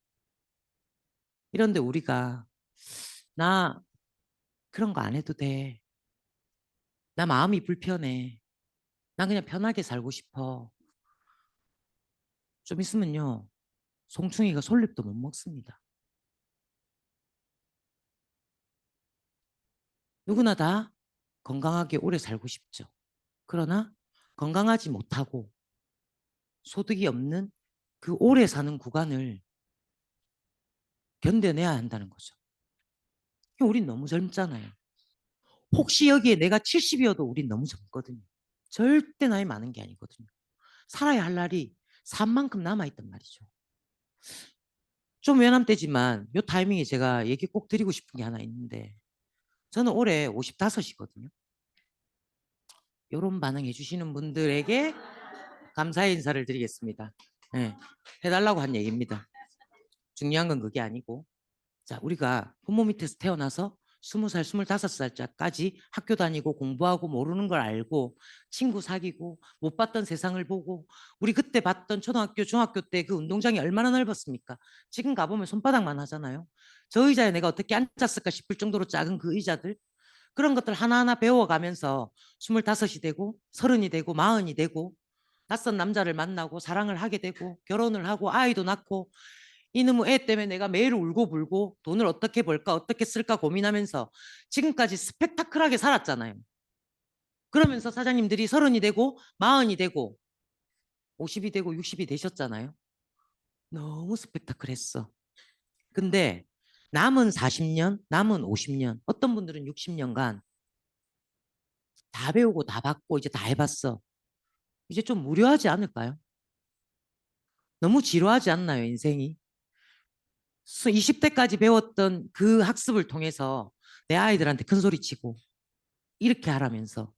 이런데 우리가 나 그런 거 안 해도 돼. 나 마음이 불편해. 난 그냥 편하게 살고 싶어. 좀 있으면요. 송충이가 솔잎도 못 먹습니다. 누구나 다 건강하게 오래 살고 싶죠. 그러나 건강하지 못하고 소득이 없는 그 오래 사는 구간을 견뎌내야 한다는 거죠. 우린 너무 젊잖아요. 혹시 여기에 내가 70이어도 우린 너무 젊거든요. 절대 나이 많은 게 아니거든요. 살아야 할 날이 산 만큼 남아있단 말이죠. 좀 외람되지만 이 타이밍에 제가 얘기 꼭 드리고 싶은 게 하나 있는데 저는 올해 55이거든요. 이런 반응해 주시는 분들에게 감사의 인사를 드리겠습니다. 네, 해달라고 한 얘기입니다. 중요한 건 그게 아니고 자 우리가 부모 밑에서 태어나서 20살, 25살까지 학교 다니고 공부하고 모르는 걸 알고 친구 사귀고 못 봤던 세상을 보고 우리 그때 봤던 초등학교, 중학교 때 그 운동장이 얼마나 넓었습니까? 지금 가보면 손바닥만 하잖아요. 저 의자에 내가 어떻게 앉았을까 싶을 정도로 작은 그 의자들 그런 것들 하나하나 배워가면서 25이 되고 30이 되고 40이 되고 낯선 남자를 만나고 사랑을 하게 되고 결혼을 하고 아이도 낳고 이놈의 애 때문에 내가 매일 울고 불고 돈을 어떻게 벌까 어떻게 쓸까 고민하면서 지금까지 스펙타클하게 살았잖아요. 그러면서 사장님들이 30이 되고 40이 되고 50이 되고 60이 되셨잖아요. 너무 스펙타클했어. 근데 남은 40년, 남은 50년, 어떤 분들은 60년간 다 배우고 다 받고 이제 다 해봤어. 이제 좀 무료하지 않을까요? 너무 지루하지 않나요, 인생이? 20대까지 배웠던 그 학습을 통해서 내 아이들한테 큰 소리 치고 이렇게 하라면서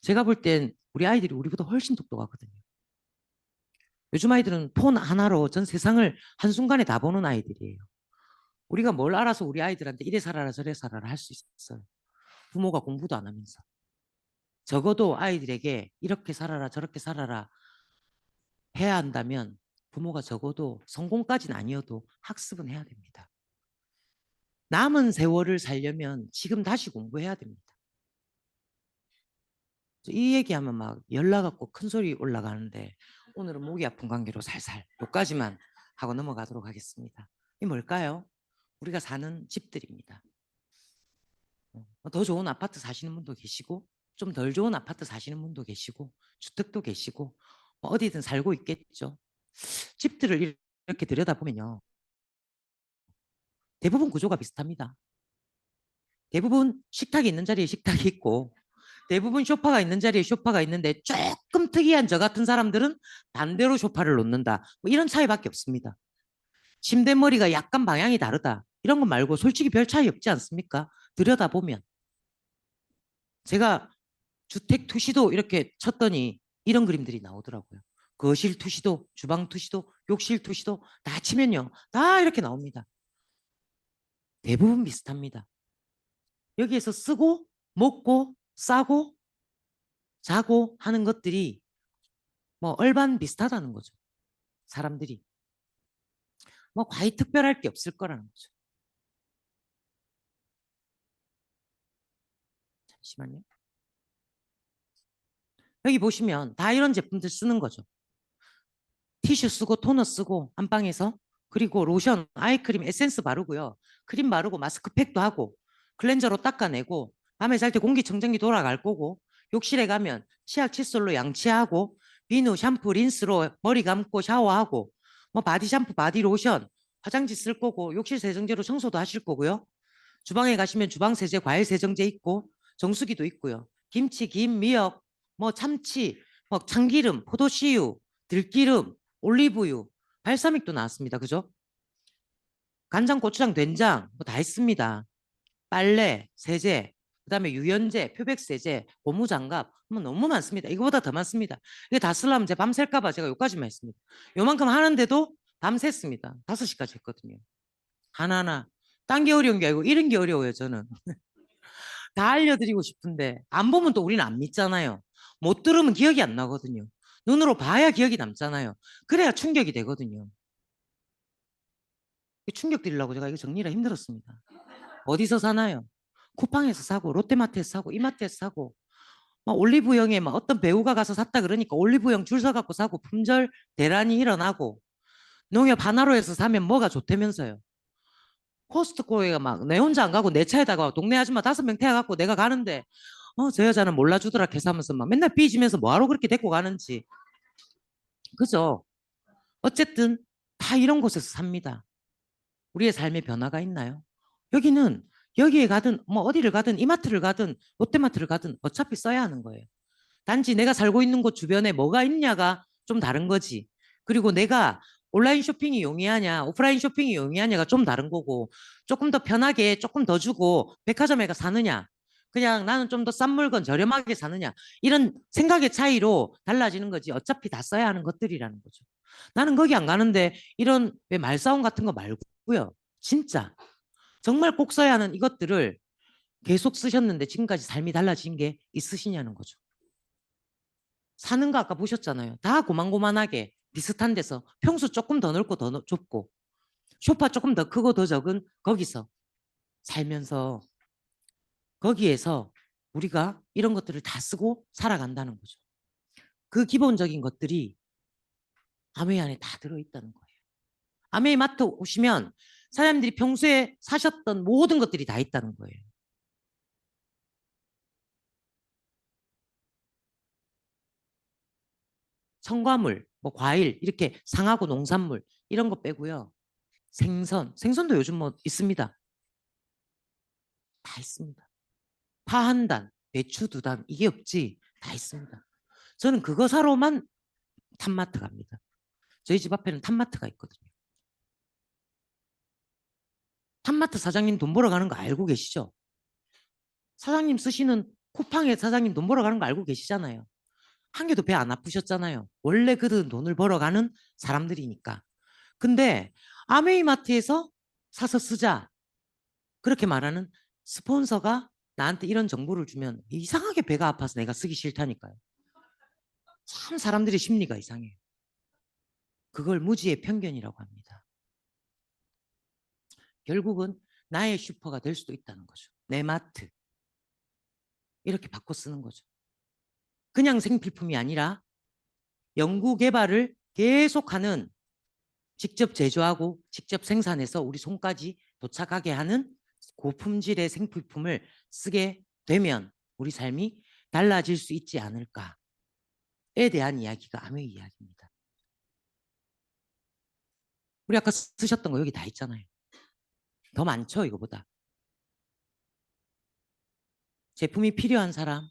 제가 볼 땐 우리 아이들이 우리보다 훨씬 똑똑하거든요. 요즘 아이들은 폰 하나로 전 세상을 한순간에 다 보는 아이들이에요. 우리가 뭘 알아서 우리 아이들한테 이래 살아라 저래 살아라 할 수 있어요. 부모가 공부도 안 하면서. 적어도 아이들에게 이렇게 살아라 저렇게 살아라 해야 한다면 부모가 적어도 성공까지는 아니어도 학습은 해야 됩니다. 남은 세월을 살려면 지금 다시 공부해야 됩니다. 이 얘기하면 막 열나갖고 큰 소리 올라가는데 오늘은 목이 아픈 관계로 살살 여기까지만 하고 넘어가도록 하겠습니다. 이 뭘까요? 우리가 사는 집들입니다. 더 좋은 아파트 사시는 분도 계시고 좀 덜 좋은 아파트 사시는 분도 계시고 주택도 계시고 어디든 살고 있겠죠. 집들을 이렇게 들여다보면요. 대부분 구조가 비슷합니다. 대부분 식탁이 있는 자리에 식탁이 있고 대부분 소파가 있는 자리에 소파가 있는데 조금 특이한 저 같은 사람들은 반대로 소파를 놓는다. 뭐 이런 차이밖에 없습니다. 침대 머리가 약간 방향이 다르다. 이런 거 말고 솔직히 별 차이 없지 않습니까? 들여다보면. 제가 주택 투시도 이렇게 쳤더니 이런 그림들이 나오더라고요. 거실 투시도, 주방 투시도, 욕실 투시도 다 치면요. 다 이렇게 나옵니다. 대부분 비슷합니다. 여기에서 쓰고, 먹고, 싸고, 자고 하는 것들이 뭐 얼반 비슷하다는 거죠. 사람들이. 뭐 과히 특별할 게 없을 거라는 거죠. 잠시만요. 여기 보시면 다 이런 제품들 쓰는 거죠. 티슈 쓰고 토너 쓰고 안방에서 그리고 로션, 아이크림, 에센스 바르고요. 크림 바르고 마스크팩도 하고 클렌저로 닦아내고 밤에 잘 때 공기청정기 돌아갈 거고 욕실에 가면 치약 칫솔로 양치하고 비누, 샴푸, 린스로 머리 감고 샤워하고 뭐 바디 샴푸, 바디 로션, 화장지 쓸 거고 욕실 세정제로 청소도 하실 거고요. 주방에 가시면 주방 세제, 과일 세정제 있고 정수기도 있고요. 김치, 김, 미역, 뭐 참치, 뭐 참기름, 포도씨유, 들기름, 올리브유, 발사믹도 나왔습니다. 그죠? 간장, 고추장, 된장 뭐 다 있습니다. 빨래, 세제, 그다음에 유연제, 표백세제, 고무장갑 뭐 너무 많습니다. 이거보다 더 많습니다. 이거 다 쓰려면 제가 밤샐까 봐 제가 여기까지만 했습니다. 요만큼 하는데도 밤샜습니다. 5시까지 했거든요. 하나하나. 딴 게 어려운 게 아니고 이런 게 어려워요. 저는. 다 알려드리고 싶은데 안 보면 또 우리는 안 믿잖아요. 못 들으면 기억이 안 나거든요. 눈으로 봐야 기억이 남잖아요. 그래야 충격이 되거든요. 충격 드리려고 제가 이거 정리가 힘들었습니다. 어디서 사나요? 쿠팡에서 사고 롯데마트에서 사고 이마트에서 사고 막 올리브영에 막 어떤 배우가 가서 샀다 그러니까 올리브영 줄 서갖고 사고 품절 대란이 일어나고 농협 하나로에서 사면 뭐가 좋다면서요. 코스트코에 막 내 혼자 안 가고 내 차에다가 동네 아줌마 5명 태워갖고 내가 가는데 저 여자는 몰라주더라 계산하면서 막 맨날 삐지면서 뭐하러 그렇게 데리고 가는지. 그죠? 어쨌든 다 이런 곳에서 삽니다. 우리의 삶의 변화가 있나요? 여기는 여기에 가든 뭐 어디를 가든 이마트를 가든 롯데마트를 가든 어차피 써야 하는 거예요. 단지 내가 살고 있는 곳 주변에 뭐가 있냐가 좀 다른 거지. 그리고 내가 온라인 쇼핑이 용이하냐 오프라인 쇼핑이 용이하냐가 좀 다른 거고 조금 더 편하게 조금 더 주고 백화점에 가 사느냐 그냥 나는 좀 더 싼 물건 저렴하게 사느냐 이런 생각의 차이로 달라지는 거지 어차피 다 써야 하는 것들이라는 거죠. 나는 거기 안 가는데 이런 왜 말싸움 같은 거 말고요. 진짜 정말 꼭 써야 하는 이것들을 계속 쓰셨는데 지금까지 삶이 달라진 게 있으시냐는 거죠. 사는 거 아까 보셨잖아요. 다 고만고만하게 비슷한 데서 평수 조금 더 넓고 더 좁고 소파 조금 더 크고 더 적은 거기서 살면서 거기에서 우리가 이런 것들을 다 쓰고 살아간다는 거죠. 그 기본적인 것들이 아메이 안에 다 들어있다는 거예요. 아메이 마트 오시면 사장님들이 평소에 사셨던 모든 것들이 다 있다는 거예요. 첨가물, 뭐 과일 이렇게 상하고 농산물 이런 거 빼고요. 생선도 요즘 뭐 있습니다. 다 있습니다. 파 한 단, 배추 2단 이게 없지 다 있습니다. 저는 그거 사러만 탑마트 갑니다. 저희 집 앞에는 탑마트가 있거든요. 탑마트 사장님 돈 벌어 가는 거 알고 계시죠? 사장님 쓰시는 쿠팡에 사장님 돈 벌어 가는 거 알고 계시잖아요. 한 개도 배 안 아프셨잖아요. 원래 그들은 돈을 벌어가는 사람들이니까. 근데 아메이마트에서 사서 쓰자 그렇게 말하는 스폰서가 나한테 이런 정보를 주면 이상하게 배가 아파서 내가 쓰기 싫다니까요. 참 사람들의 심리가 이상해요. 그걸 무지의 편견이라고 합니다. 결국은 나의 슈퍼가 될 수도 있다는 거죠. 내 마트. 이렇게 바꿔 쓰는 거죠. 그냥 생필품이 아니라 연구 개발을 계속하는, 직접 제조하고 직접 생산해서 우리 손까지 도착하게 하는 고품질의 생필품을 쓰게 되면 우리 삶이 달라질 수 있지 않을까에 대한 이야기가 아메이 이야기입니다. 우리 아까 쓰셨던 거 여기 다 있잖아요. 더 많죠, 이거보다. 제품이 필요한 사람,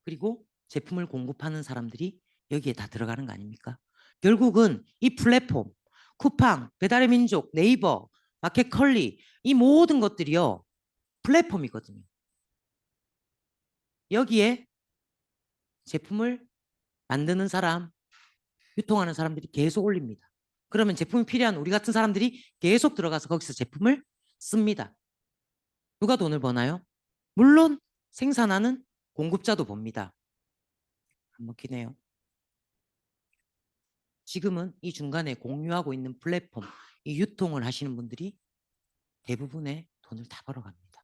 그리고 제품을 공급하는 사람들이 여기에 다 들어가는 거 아닙니까? 결국은 이 플랫폼, 쿠팡, 배달의 민족, 네이버, 마켓컬리, 이 모든 것들이요, 플랫폼이거든요. 여기에 제품을 만드는 사람, 유통하는 사람들이 계속 올립니다. 그러면 제품이 필요한 우리 같은 사람들이 계속 들어가서 거기서 제품을 씁니다. 누가 돈을 버나요? 물론 생산하는 공급자도 봅니다. 안 먹히네요. 지금은 이 중간에 공유하고 있는 플랫폼, 이 유통을 하시는 분들이 대부분의 돈을 다 벌어갑니다.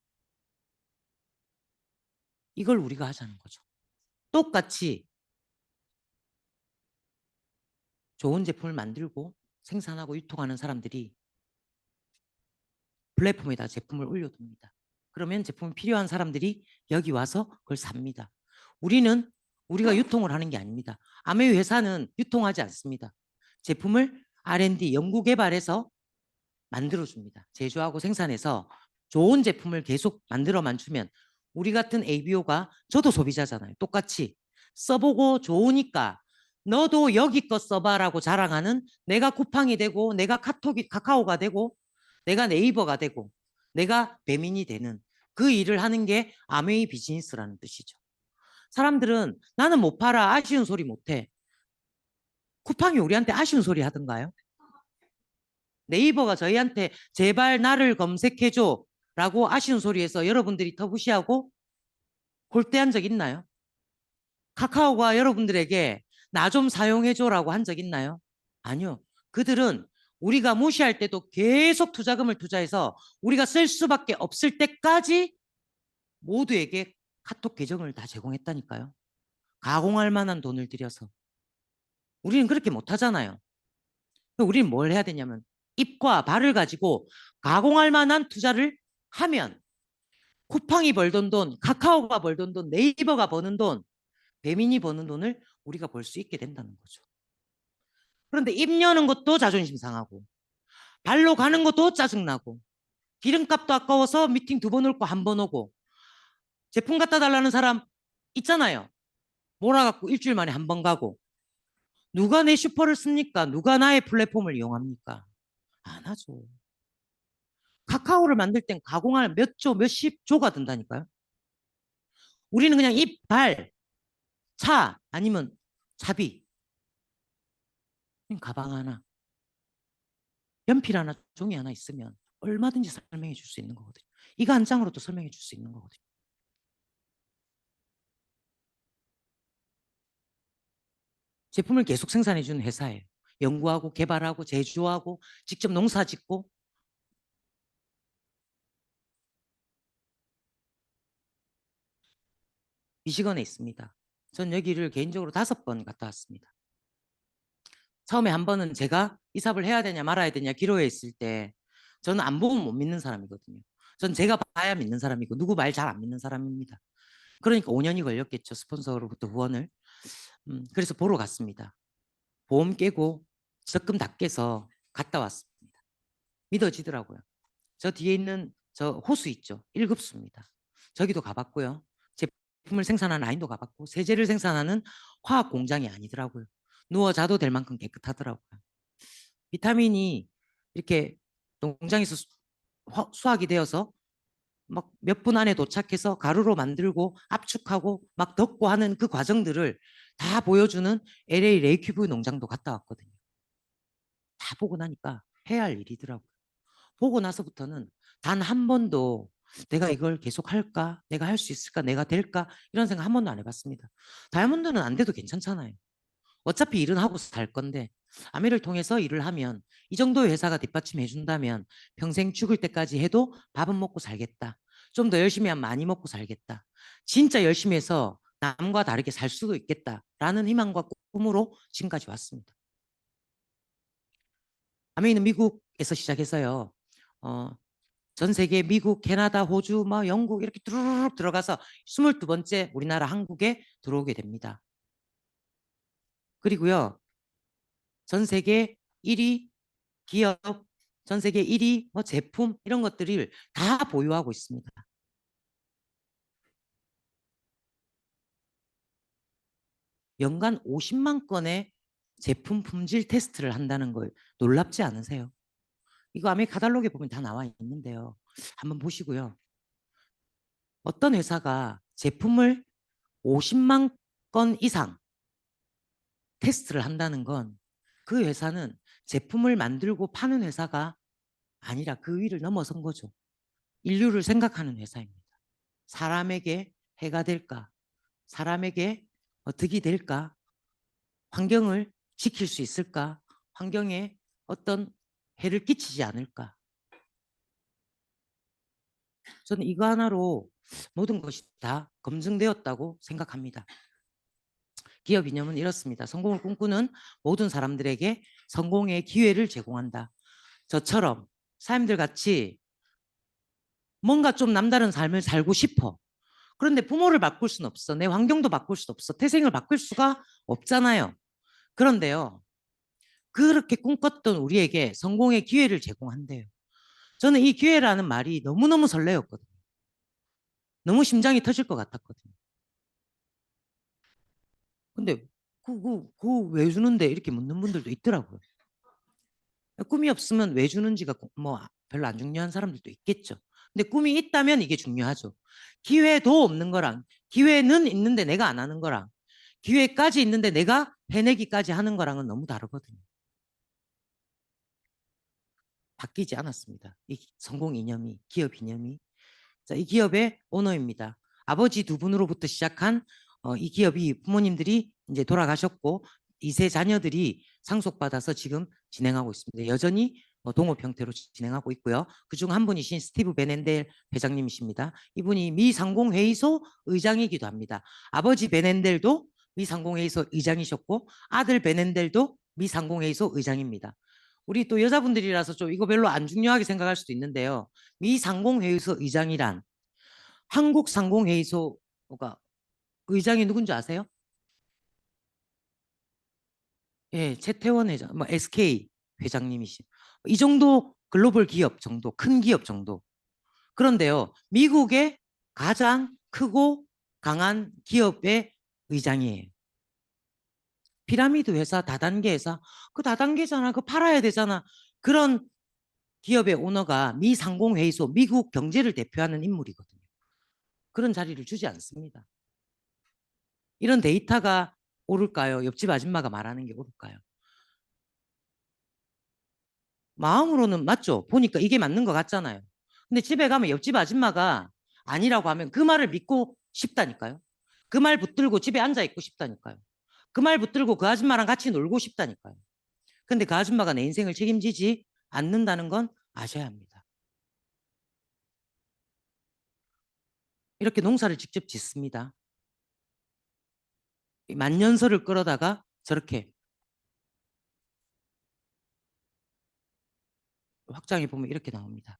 이걸 우리가 하자는 거죠. 똑같이 좋은 제품을 만들고 생산하고 유통하는 사람들이 플랫폼에다 제품을 올려둡니다. 그러면 제품이 필요한 사람들이 여기 와서 그걸 삽니다. 우리는 우리가 유통을 하는 게 아닙니다. 아메이 회사는 유통하지 않습니다. 제품을 R&D 연구 개발해서 만들어줍니다. 제조하고 생산해서 좋은 제품을 계속 만들어만 주면 우리 같은 ABO가, 저도 소비자잖아요. 똑같이 써보고 좋으니까 너도 여기 거 써봐라고 자랑하는, 내가 쿠팡이 되고 내가 카카오가 되고 내가 네이버가 되고 내가 배민이 되는 그 일을 하는 게 아메이 비즈니스라는 뜻이죠. 사람들은 나는 못 팔아, 아쉬운 소리 못해. 쿠팡이 우리한테 아쉬운 소리 하던가요? 네이버가 저희한테 제발 나를 검색해줘 라고 아쉬운 소리에서 여러분들이 터부시하고 골대한 적 있나요? 카카오가 여러분들에게 나 좀 사용해줘라고 한 적 있나요? 아니요. 그들은 우리가 무시할 때도 계속 투자금을 투자해서 우리가 쓸 수밖에 없을 때까지 모두에게 카톡 계정을 다 제공했다니까요. 가공할 만한 돈을 들여서. 우리는 그렇게 못하잖아요. 우리는 뭘 해야 되냐면 입과 발을 가지고 가공할 만한 투자를 하면 쿠팡이 벌던 돈, 카카오가 벌던 돈, 네이버가 버는 돈, 배민이 버는 돈을 우리가 벌 수 있게 된다는 거죠. 그런데 입 여는 것도 자존심 상하고 발로 가는 것도 짜증나고 기름값도 아까워서 미팅 2번 올 거 1번 오고 제품 갖다 달라는 사람 있잖아요. 몰아갖고 일주일 만에 1번 가고. 누가 내 슈퍼를 씁니까? 누가 나의 플랫폼을 이용합니까? 안 하죠. 카카오를 만들 땐 가공할 몇 조, 몇십 조가 든다니까요. 우리는 그냥 입, 발, 차 아니면 차비, 가방 하나, 연필 하나, 종이 하나 있으면 얼마든지 설명해 줄 수 있는 거거든요. 이거 한 장으로도 설명해 줄 수 있는 거거든요. 제품을 계속 생산해 주는 회사예요. 연구하고 개발하고 제조하고 직접 농사 짓고. 미시건에 있습니다. 전 여기를 개인적으로 5번 갔다 왔습니다. 처음에 한 번은 제가 이 사업을 해야 되냐 말아야 되냐 기로에 있을 때 저는 안 보면 못 믿는 사람이거든요. 전 제가 봐야 믿는 사람이고 누구 말 잘 안 믿는 사람입니다. 그러니까 5년이 걸렸겠죠. 스폰서로부터 후원을. 그래서 보러 갔습니다. 보험 깨고 적금 다 깨서 갔다 왔습니다. 믿어지더라고요. 저 뒤에 있는 저 호수 있죠. 1급수입니다. 저기도 가봤고요. 제품을 생산하는 라인도 가봤고 세제를 생산하는 화학 공장이 아니더라고요. 누워 자도 될 만큼 깨끗하더라고요. 비타민이 이렇게 농장에서 수확이 되어서 막 몇 분 안에 도착해서 가루로 만들고 압축하고 막 덮고 하는 그 과정들을 다 보여주는 LA 레이큐브 농장도 갔다 왔거든요. 다 보고 나니까 해야 할 일이더라고요. 보고 나서부터는 단 한 번도 내가 이걸 계속 할까? 내가 할 수 있을까? 내가 될까? 이런 생각 한 번도 안 해봤습니다. 다이아몬드는 안 돼도 괜찮잖아요. 어차피 일은 하고 살 건데 아메를 통해서 일을 하면 이 정도의 회사가 뒷받침해 준다면 평생 죽을 때까지 해도 밥은 먹고 살겠다. 좀 더 열심히 하면 많이 먹고 살겠다. 진짜 열심히 해서 남과 다르게 살 수도 있겠다라는 희망과 꿈으로 지금까지 왔습니다. 아메이는 미국에서 시작해서요. 전 세계 미국, 캐나다, 호주, 뭐 영국 이렇게 뚜루룩 들어가서 22번째 우리나라 한국에 들어오게 됩니다. 그리고요. 전 세계 1위 기업, 전 세계 1위 뭐 제품 이런 것들을 다 보유하고 있습니다. 연간 50만 건의 제품 품질 테스트를 한다는 걸 놀랍지 않으세요? 이거 아메 카탈로그에 보면 다 나와 있는데요. 한번 보시고요. 어떤 회사가 제품을 50만 건 이상 테스트를 한다는 건 그 회사는 제품을 만들고 파는 회사가 아니라 그 위를 넘어선 거죠. 인류를 생각하는 회사입니다. 사람에게 해가 될까? 사람에게 득이 될까? 환경을 지킬 수 있을까? 환경에 어떤 해를 끼치지 않을까? 저는 이거 하나로 모든 것이 다 검증되었다고 생각합니다. 기업 이념은 이렇습니다. 성공을 꿈꾸는 모든 사람들에게 성공의 기회를 제공한다. 저처럼 사람들 같이 뭔가 좀 남다른 삶을 살고 싶어. 그런데 부모를 바꿀 수는 없어. 내 환경도 바꿀 수 없어. 태생을 바꿀 수가 없잖아요. 그런데요. 그렇게 꿈꿨던 우리에게 성공의 기회를 제공한대요. 저는 이 기회라는 말이 너무너무 설레었거든요. 너무 심장이 터질 것 같았거든요. 근데 왜 주는데 이렇게 묻는 분들도 있더라고요. 꿈이 없으면 왜 주는지가 뭐 별로 안 중요한 사람들도 있겠죠. 근데 꿈이 있다면 이게 중요하죠. 기회도 없는 거랑 기회는 있는데 내가 안 하는 거랑 기회까지 있는데 내가 해내기까지 하는 거랑은 너무 다르거든요. 바뀌지 않았습니다. 이 성공 이념이, 기업 이념이. 자, 이 기업의 오너입니다. 아버지 두 분으로부터 시작한 이 기업이 부모님들이 이제 돌아가셨고 2세 자녀들이 상속받아서 지금 진행하고 있습니다. 여전히 동업 형태로 진행하고 있고요. 그중 한 분이신 스티브 베넨델 회장님이십니다. 이분이 미 상공회의소 의장이기도 합니다. 아버지 베넨델도 미 상공회의소 의장이셨고 아들 베넨델도 미 상공회의소 의장입니다. 우리 또 여자분들이라서 좀 이거 별로 안 중요하게 생각할 수도 있는데요. 미 상공회의소 의장이란 한국상공회의소가 의장이 누군지 아세요? 예, 최태원 회장, 뭐 SK 회장님이시. 이 정도 글로벌 기업 정도, 큰 기업 정도. 그런데요, 미국의 가장 크고 강한 기업의 의장이에요. 피라미드 회사, 다단계 회사, 그 다단계잖아, 그 팔아야 되잖아. 그런 기업의 오너가 미 상공회의소, 미국 경제를 대표하는 인물이거든요. 그런 자리를 주지 않습니다. 이런 데이터가 옳을까요? 옆집 아줌마가 말하는 게 옳을까요? 마음으로는 맞죠. 보니까 이게 맞는 것 같잖아요. 근데 집에 가면 옆집 아줌마가 아니라고 하면 그 말을 믿고 싶다니까요. 그 말 붙들고 집에 앉아 있고 싶다니까요. 그 말 붙들고 그 아줌마랑 같이 놀고 싶다니까요. 근데 그 아줌마가 내 인생을 책임지지 않는다는 건 아셔야 합니다. 이렇게 농사를 직접 짓습니다. 만년설을 끌어다가 저렇게 확장해 보면 이렇게 나옵니다.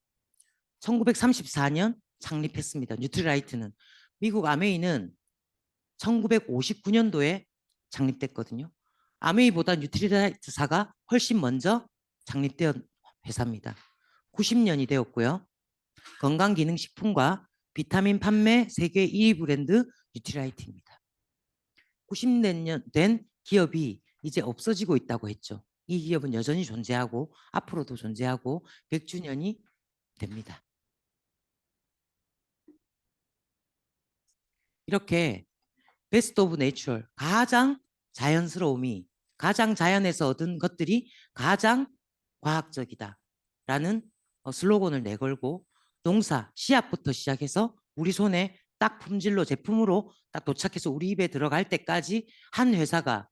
1934년 창립했습니다. 뉴트리라이트는. 미국 아메이는 1959년도에 창립됐거든요. 아메이보다 뉴트리라이트사가 훨씬 먼저 창립된 회사입니다. 90년이 되었고요. 건강기능식품과 비타민 판매 세계 2위 브랜드 뉴트리라이트입니다. 90년 된 기업이 이제 없어지고 있다고 했죠. 이 기업은 여전히 존재하고 앞으로도 존재하고 100주년이 됩니다. 이렇게 베스트 오브 내추럴, 가장 자연스러움이 가장 자연에서 얻은 것들이 가장 과학적이다라는 슬로건을 내걸고 농사, 씨앗부터 시작해서 우리 손에 딱 품질로 제품으로 딱 도착해서 우리 입에 들어갈 때까지 한 회사가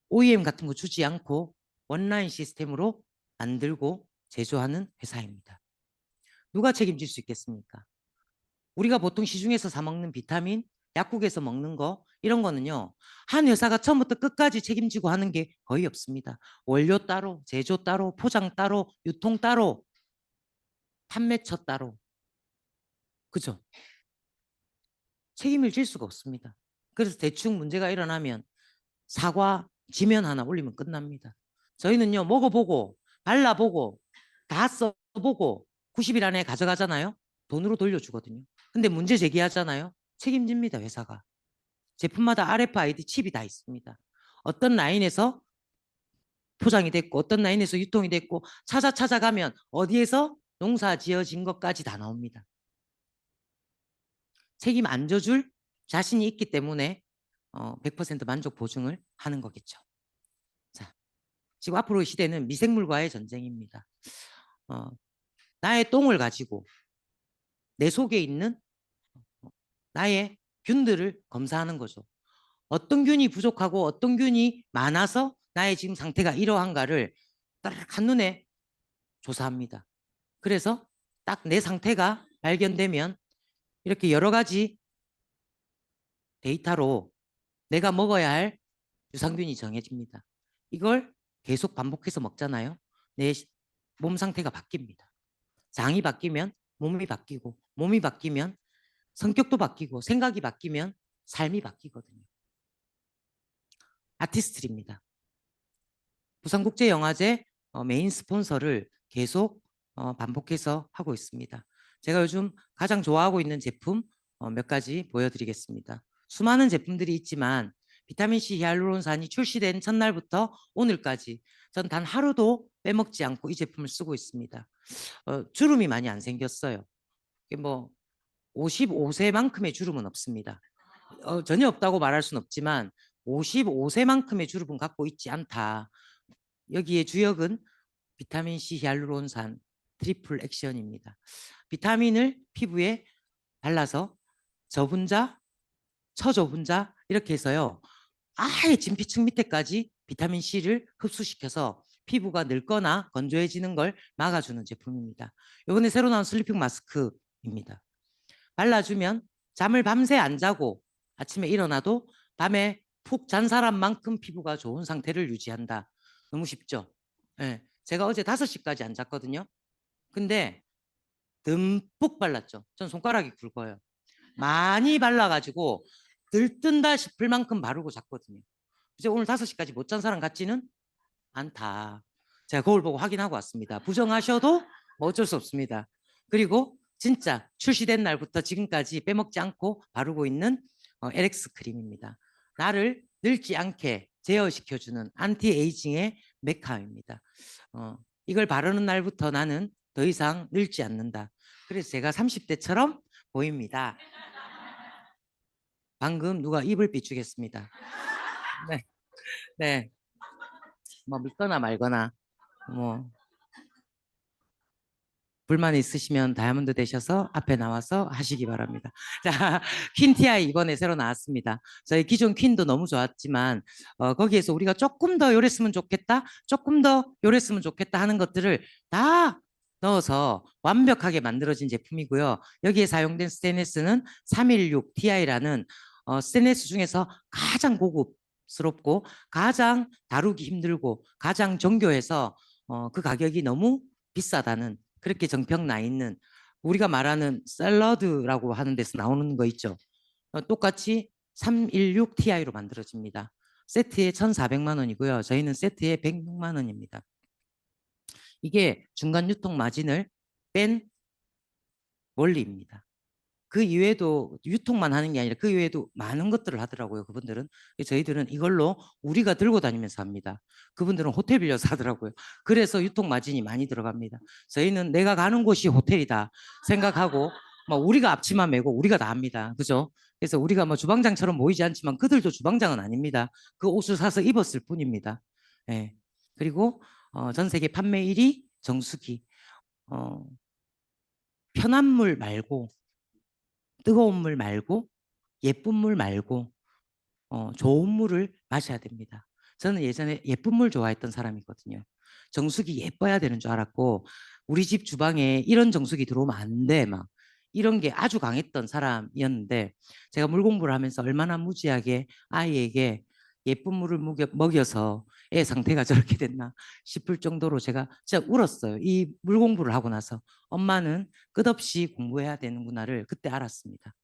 OEM 같은 거 주지 않고 원라인 시스템으로 만들고 제조하는 회사입니다. 누가 책임질 수 있겠습니까? 우리가 보통 시중에서 사 먹는 비타민, 약국에서 먹는 거 이런 거는요. 한 회사가 처음부터 끝까지 책임지고 하는 게 거의 없습니다. 원료 따로, 제조 따로, 포장 따로, 유통 따로, 판매처 따로. 그죠? 책임을 질 수가 없습니다. 그래서 대충 문제가 일어나면 사과 지면 하나 올리면 끝납니다. 저희는요. 먹어보고 발라보고 다 써보고 90일 안에 가져가잖아요. 돈으로 돌려주거든요. 근데 문제 제기하잖아요. 책임집니다. 회사가. 제품마다 RFID 칩이 다 있습니다. 어떤 라인에서 포장이 됐고 어떤 라인에서 유통이 됐고 찾아가면 어디에서 농사 지어진 것까지 다 나옵니다. 책임 안 져줄 자신이 있기 때문에 100% 만족 보증을 하는 거겠죠. 자, 지금 앞으로의 시대는 미생물과의 전쟁입니다. 나의 똥을 가지고 내 속에 있는 나의 균들을 검사하는 거죠. 어떤 균이 부족하고 어떤 균이 많아서 나의 지금 상태가 이러한가를 딱 한눈에 조사합니다. 그래서 딱 내 상태가 발견되면 이렇게 여러 가지 데이터로 내가 먹어야 할 유산균이 정해집니다. 이걸 계속 반복해서 먹잖아요. 내 몸 상태가 바뀝니다. 장이 바뀌면 몸이 바뀌고 몸이 바뀌면 성격도 바뀌고 생각이 바뀌면 삶이 바뀌거든요. 아티스트입니다. 부산국제영화제 메인 스폰서를 계속 반복해서 하고 있습니다. 제가 요즘 가장 좋아하고 있는 제품 몇 가지 보여드리겠습니다. 수많은 제품들이 있지만 비타민C 히알루론산이 출시된 첫날부터 오늘까지 전 단 하루도 빼먹지 않고 이 제품을 쓰고 있습니다. 주름이 많이 안 생겼어요. 뭐 55세만큼의 주름은 없습니다. 전혀 없다고 말할 수는 없지만 55세만큼의 주름은 갖고 있지 않다. 여기에 주역은 비타민C 히알루론산 트리플 액션입니다. 비타민을 피부에 발라서 저분자, 처저분자 이렇게 해서요. 아예 진피층 밑에까지 비타민C를 흡수시켜서 피부가 늙거나 건조해지는 걸 막아주는 제품입니다. 이번에 새로 나온 슬리핑 마스크입니다. 발라주면 잠을 밤새 안 자고 아침에 일어나도 밤에 푹 잔 사람만큼 피부가 좋은 상태를 유지한다. 너무 쉽죠? 네. 제가 어제 5시까지 안 잤거든요. 근데 듬뿍 발랐죠. 전 손가락이 굵어요. 많이 발라가지고 들뜬다 싶을 만큼 바르고 잤거든요. 이제 오늘 5시까지 못 잔 사람 같지는 않다. 제가 거울 보고 확인하고 왔습니다. 부정하셔도 뭐 어쩔 수 없습니다. 그리고 진짜 출시된 날부터 지금까지 빼먹지 않고 바르고 있는 LX 크림입니다. 나를 늙지 않게 제어시켜주는 안티에이징의 메카입니다. 이걸 바르는 날부터 나는 더 이상 늙지 않는다. 그래서 제가 30대처럼 보입니다. 방금 누가 입을 비추겠습니다. 네, 네. 뭐 믿거나 말거나 뭐 불만 있으시면 다이아몬드 되셔서 앞에 나와서 하시기 바랍니다. 자, 퀸티아이 이번에 새로 나왔습니다. 저희 기존 퀸도 너무 좋았지만 거기에서 우리가 조금 더 요랬으면 좋겠다, 조금 더 요랬으면 좋겠다 하는 것들을 다 넣어서 완벽하게 만들어진 제품이고요. 여기에 사용된 스테인리스는 316 TI라는 스테인리스 중에서 가장 고급스럽고 가장 다루기 힘들고 가장 정교해서 그 가격이 너무 비싸다는 그렇게 정평 나 있는 우리가 말하는 샐러드라고 하는 데서 나오는 거 있죠. 똑같이 316 TI로 만들어집니다. 세트에 1,400만 원이고요. 저희는 세트에 106만 원입니다. 이게 중간 유통 마진을 뺀 원리입니다. 그 이외에도 유통만 하는 게 아니라 그 이외에도 많은 것들을 하더라고요. 그분들은. 저희들은 이걸로 우리가 들고 다니면서 합니다. 그분들은 호텔 빌려서 하더라고요. 그래서 유통 마진이 많이 들어갑니다. 저희는 내가 가는 곳이 호텔이다 생각하고 뭐 우리가 앞치마 메고 우리가 다 합니다. 그죠? 그래서 우리가 뭐 주방장처럼 보이지 않지만 그들도 주방장은 아닙니다. 그 옷을 사서 입었을 뿐입니다. 예. 그리고 전 세계 판매 1위 정수기. 편한 물 말고 뜨거운 물 말고 예쁜 물 말고 좋은 물을 마셔야 됩니다. 저는 예전에 예쁜 물 좋아했던 사람이거든요. 정수기 예뻐야 되는 줄 알았고 우리 집 주방에 이런 정수기 들어오면 안 돼 막 이런 게 아주 강했던 사람이었는데 제가 물 공부를 하면서 얼마나 무지하게 아이에게 예쁜 물을 먹여서 애 상태가 저렇게 됐나 싶을 정도로 제가 진짜 울었어요. 이 물 공부를 하고 나서 엄마는 끝없이 공부해야 되는구나를 그때 알았습니다.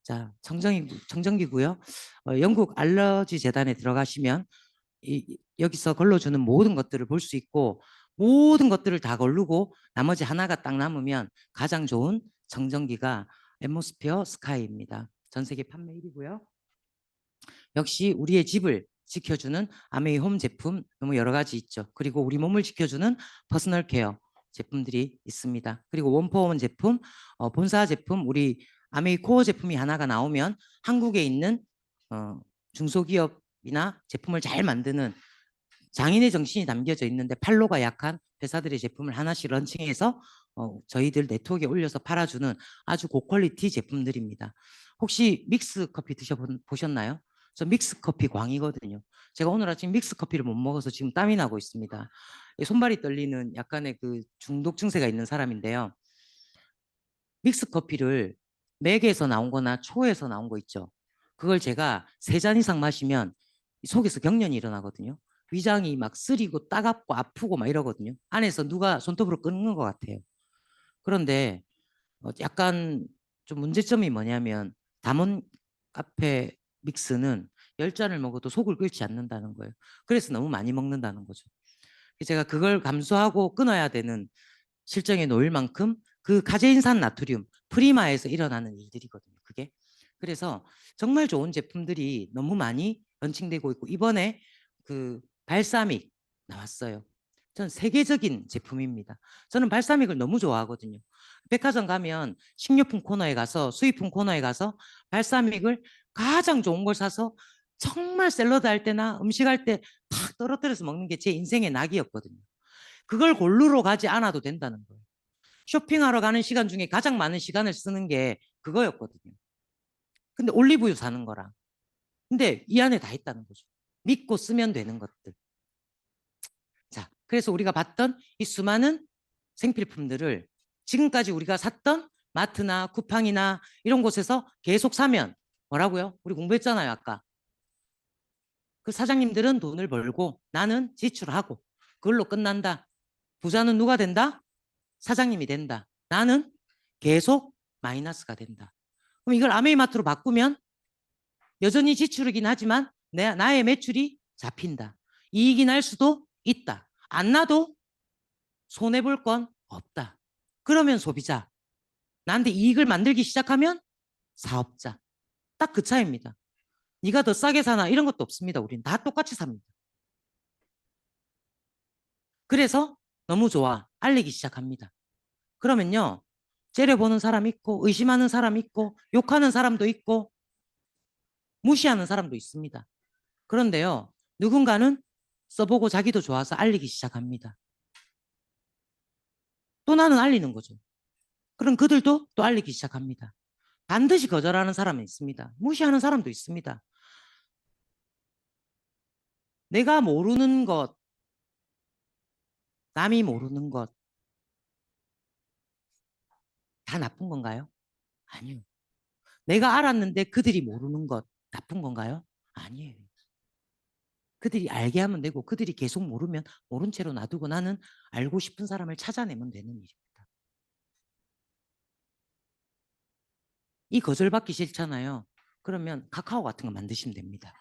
자, 청정기고요. 영국 알러지 재단에 들어가시면 여기서 걸러주는 모든 것들을 볼 수 있고 모든 것들을 다 걸르고 나머지 하나가 딱 남으면 가장 좋은 청정기가 앰모스피어 스카이입니다. 전 세계 판매 1위고요. 역시 우리의 집을 지켜주는 아메이홈 제품 너무 여러 가지 있죠. 그리고 우리 몸을 지켜주는 퍼스널 케어 제품들이 있습니다. 그리고 원포원 제품, 본사 제품, 우리 아메이코어 제품이 하나가 나오면 한국에 있는 중소기업이나 제품을 잘 만드는 장인의 정신이 담겨져 있는데 팔로가 약한 회사들의 제품을 하나씩 런칭해서 저희들 네트워크에 올려서 팔아주는 아주 고퀄리티 제품들입니다. 혹시 믹스 커피 드셔보셨나요? 저 믹스 커피 광이거든요. 제가 오늘 아침 믹스 커피를 못 먹어서 지금 땀이 나고 있습니다. 손발이 떨리는 약간의 그 중독 증세가 있는 사람인데요. 믹스 커피를 맥에서 나온 거나 초에서 나온 거 있죠. 그걸 제가 3잔 이상 마시면 속에서 경련이 일어나거든요. 위장이 막 쓰리고 따갑고 아프고 막 이러거든요. 안에서 누가 손톱으로 끊는 것 같아요. 그런데 약간 좀 문제점이 뭐냐면 담원 카페 믹스는 10잔을 먹어도 속을 끓지 않는다는 거예요. 그래서 너무 많이 먹는다는 거죠. 제가 그걸 감수하고 끊어야 되는 실정에 놓일 만큼 그 카제인산 나트륨 프리마에서 일어나는 일들이거든요. 그게. 그래서 정말 좋은 제품들이 너무 많이 런칭되고 있고 이번에 그 발사믹 나왔어요. 전 세계적인 제품입니다. 저는 발사믹을 너무 좋아하거든요. 백화점 가면 식료품 코너에 가서 수입품 코너에 가서 발사믹을 가장 좋은 걸 사서 정말 샐러드 할 때나 음식할 때 탁 떨어뜨려서 먹는 게 제 인생의 낙이었거든요. 그걸 골루로 가지 않아도 된다는 거예요. 쇼핑하러 가는 시간 중에 가장 많은 시간을 쓰는 게 그거였거든요. 근데 올리브유 사는 거랑. 근데 이 안에 다 있다는 거죠. 믿고 쓰면 되는 것들. 자, 그래서 우리가 봤던 이 수많은 생필품들을 지금까지 우리가 샀던 마트나 쿠팡이나 이런 곳에서 계속 사면 뭐라고요? 우리 공부했잖아요, 아까. 그 사장님들은 돈을 벌고 나는 지출하고 그걸로 끝난다. 부자는 누가 된다? 사장님이 된다. 나는 계속 마이너스가 된다. 그럼 이걸 아메이마트로 바꾸면 여전히 지출이긴 하지만 나의 매출이 잡힌다. 이익이 날 수도 있다. 안 나도 손해볼 건 없다. 그러면 소비자. 나한테 이익을 만들기 시작하면 사업자. 딱 그 차이입니다. 네가 더 싸게 사나 이런 것도 없습니다. 우리는 다 똑같이 삽니다. 그래서 너무 좋아. 알리기 시작합니다. 그러면요. 째려보는 사람 있고 의심하는 사람 있고 욕하는 사람도 있고 무시하는 사람도 있습니다. 그런데요. 누군가는 써보고 자기도 좋아서 알리기 시작합니다. 또 나는 알리는 거죠. 그럼 그들도 또 알리기 시작합니다. 반드시 거절하는 사람은 있습니다. 무시하는 사람도 있습니다. 내가 모르는 것, 남이 모르는 것, 다 나쁜 건가요? 아니요. 내가 알았는데 그들이 모르는 것, 나쁜 건가요? 아니에요. 그들이 알게 하면 되고 그들이 계속 모르면 모른 채로 놔두고 나는 알고 싶은 사람을 찾아내면 되는 일입니다. 이 거절받기 싫잖아요. 그러면 카카오 같은 거 만드시면 됩니다.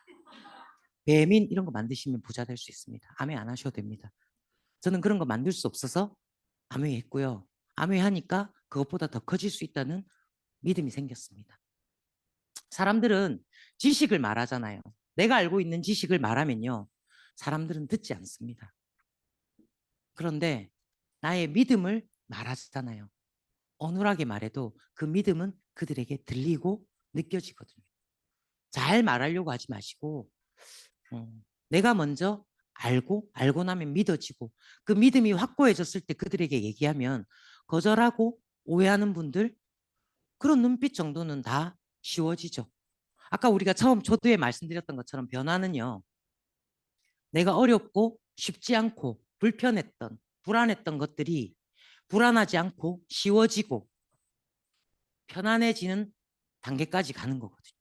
배민 이런 거 만드시면 부자 될 수 있습니다. 아메 안 하셔도 됩니다. 저는 그런 거 만들 수 없어서 아메 했고요. 아메 하니까 그것보다 더 커질 수 있다는 믿음이 생겼습니다. 사람들은 지식을 말하잖아요. 내가 알고 있는 지식을 말하면요. 사람들은 듣지 않습니다. 그런데 나의 믿음을 말하잖아요. 어눌하게 말해도 그 믿음은 그들에게 들리고 느껴지거든요. 잘 말하려고 하지 마시고 내가 먼저 알고 나면 믿어지고 그 믿음이 확고해졌을 때 그들에게 얘기하면 거절하고 오해하는 분들 그런 눈빛 정도는 다 쉬워지죠. 아까 우리가 처음 초두에 말씀드렸던 것처럼 변화는요. 내가 어렵고 쉽지 않고 불편했던 불안했던 것들이 불안하지 않고 쉬워지고 편안해지는 단계까지 가는 거거든요.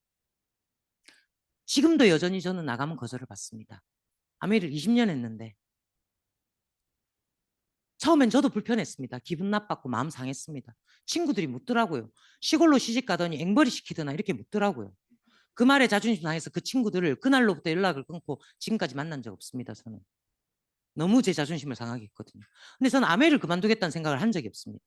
지금도 여전히 저는 나가면 거절을 받습니다. 아메리를 20년 했는데 처음엔 저도 불편했습니다. 기분 나빴고 마음 상했습니다. 친구들이 묻더라고요. 시골로 시집 가더니 앵벌이 시키더나 이렇게 묻더라고요. 그 말에 자존심 상해서 그 친구들을 그날로부터 연락을 끊고 지금까지 만난 적 없습니다. 저는. 너무 제 자존심을 상하게 했거든요. 근데 저는 아메를 그만두겠다는 생각을 한 적이 없습니다.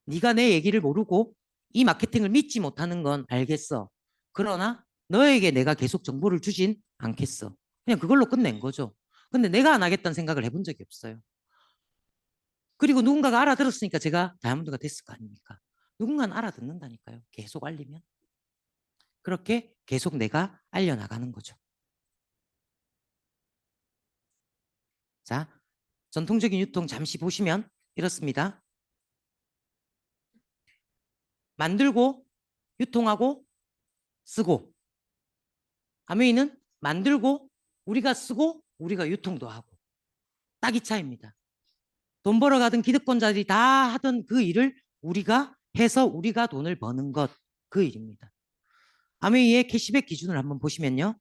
네가 내 얘기를 모르고 이 마케팅을 믿지 못하는 건 알겠어. 그러나 너에게 내가 계속 정보를 주진 않겠어. 그냥 그걸로 끝낸 거죠. 근데 내가 안 하겠다는 생각을 해본 적이 없어요. 그리고 누군가가 알아들었으니까 제가 다이아몬드가 됐을 거 아닙니까? 누군가는 알아듣는다니까요. 계속 알리면. 그렇게 계속 내가 알려나가는 거죠. 자, 전통적인 유통 잠시 보시면 이렇습니다. 만들고 유통하고 쓰고 아메이는 만들고 우리가 쓰고 우리가 유통도 하고 딱 이 차이입니다. 돈 벌어가던 기득권자들이 다 하던 그 일을 우리가 해서 우리가 돈을 버는 것 그 일입니다. 아메이의 캐시백 기준을 한번 보시면요.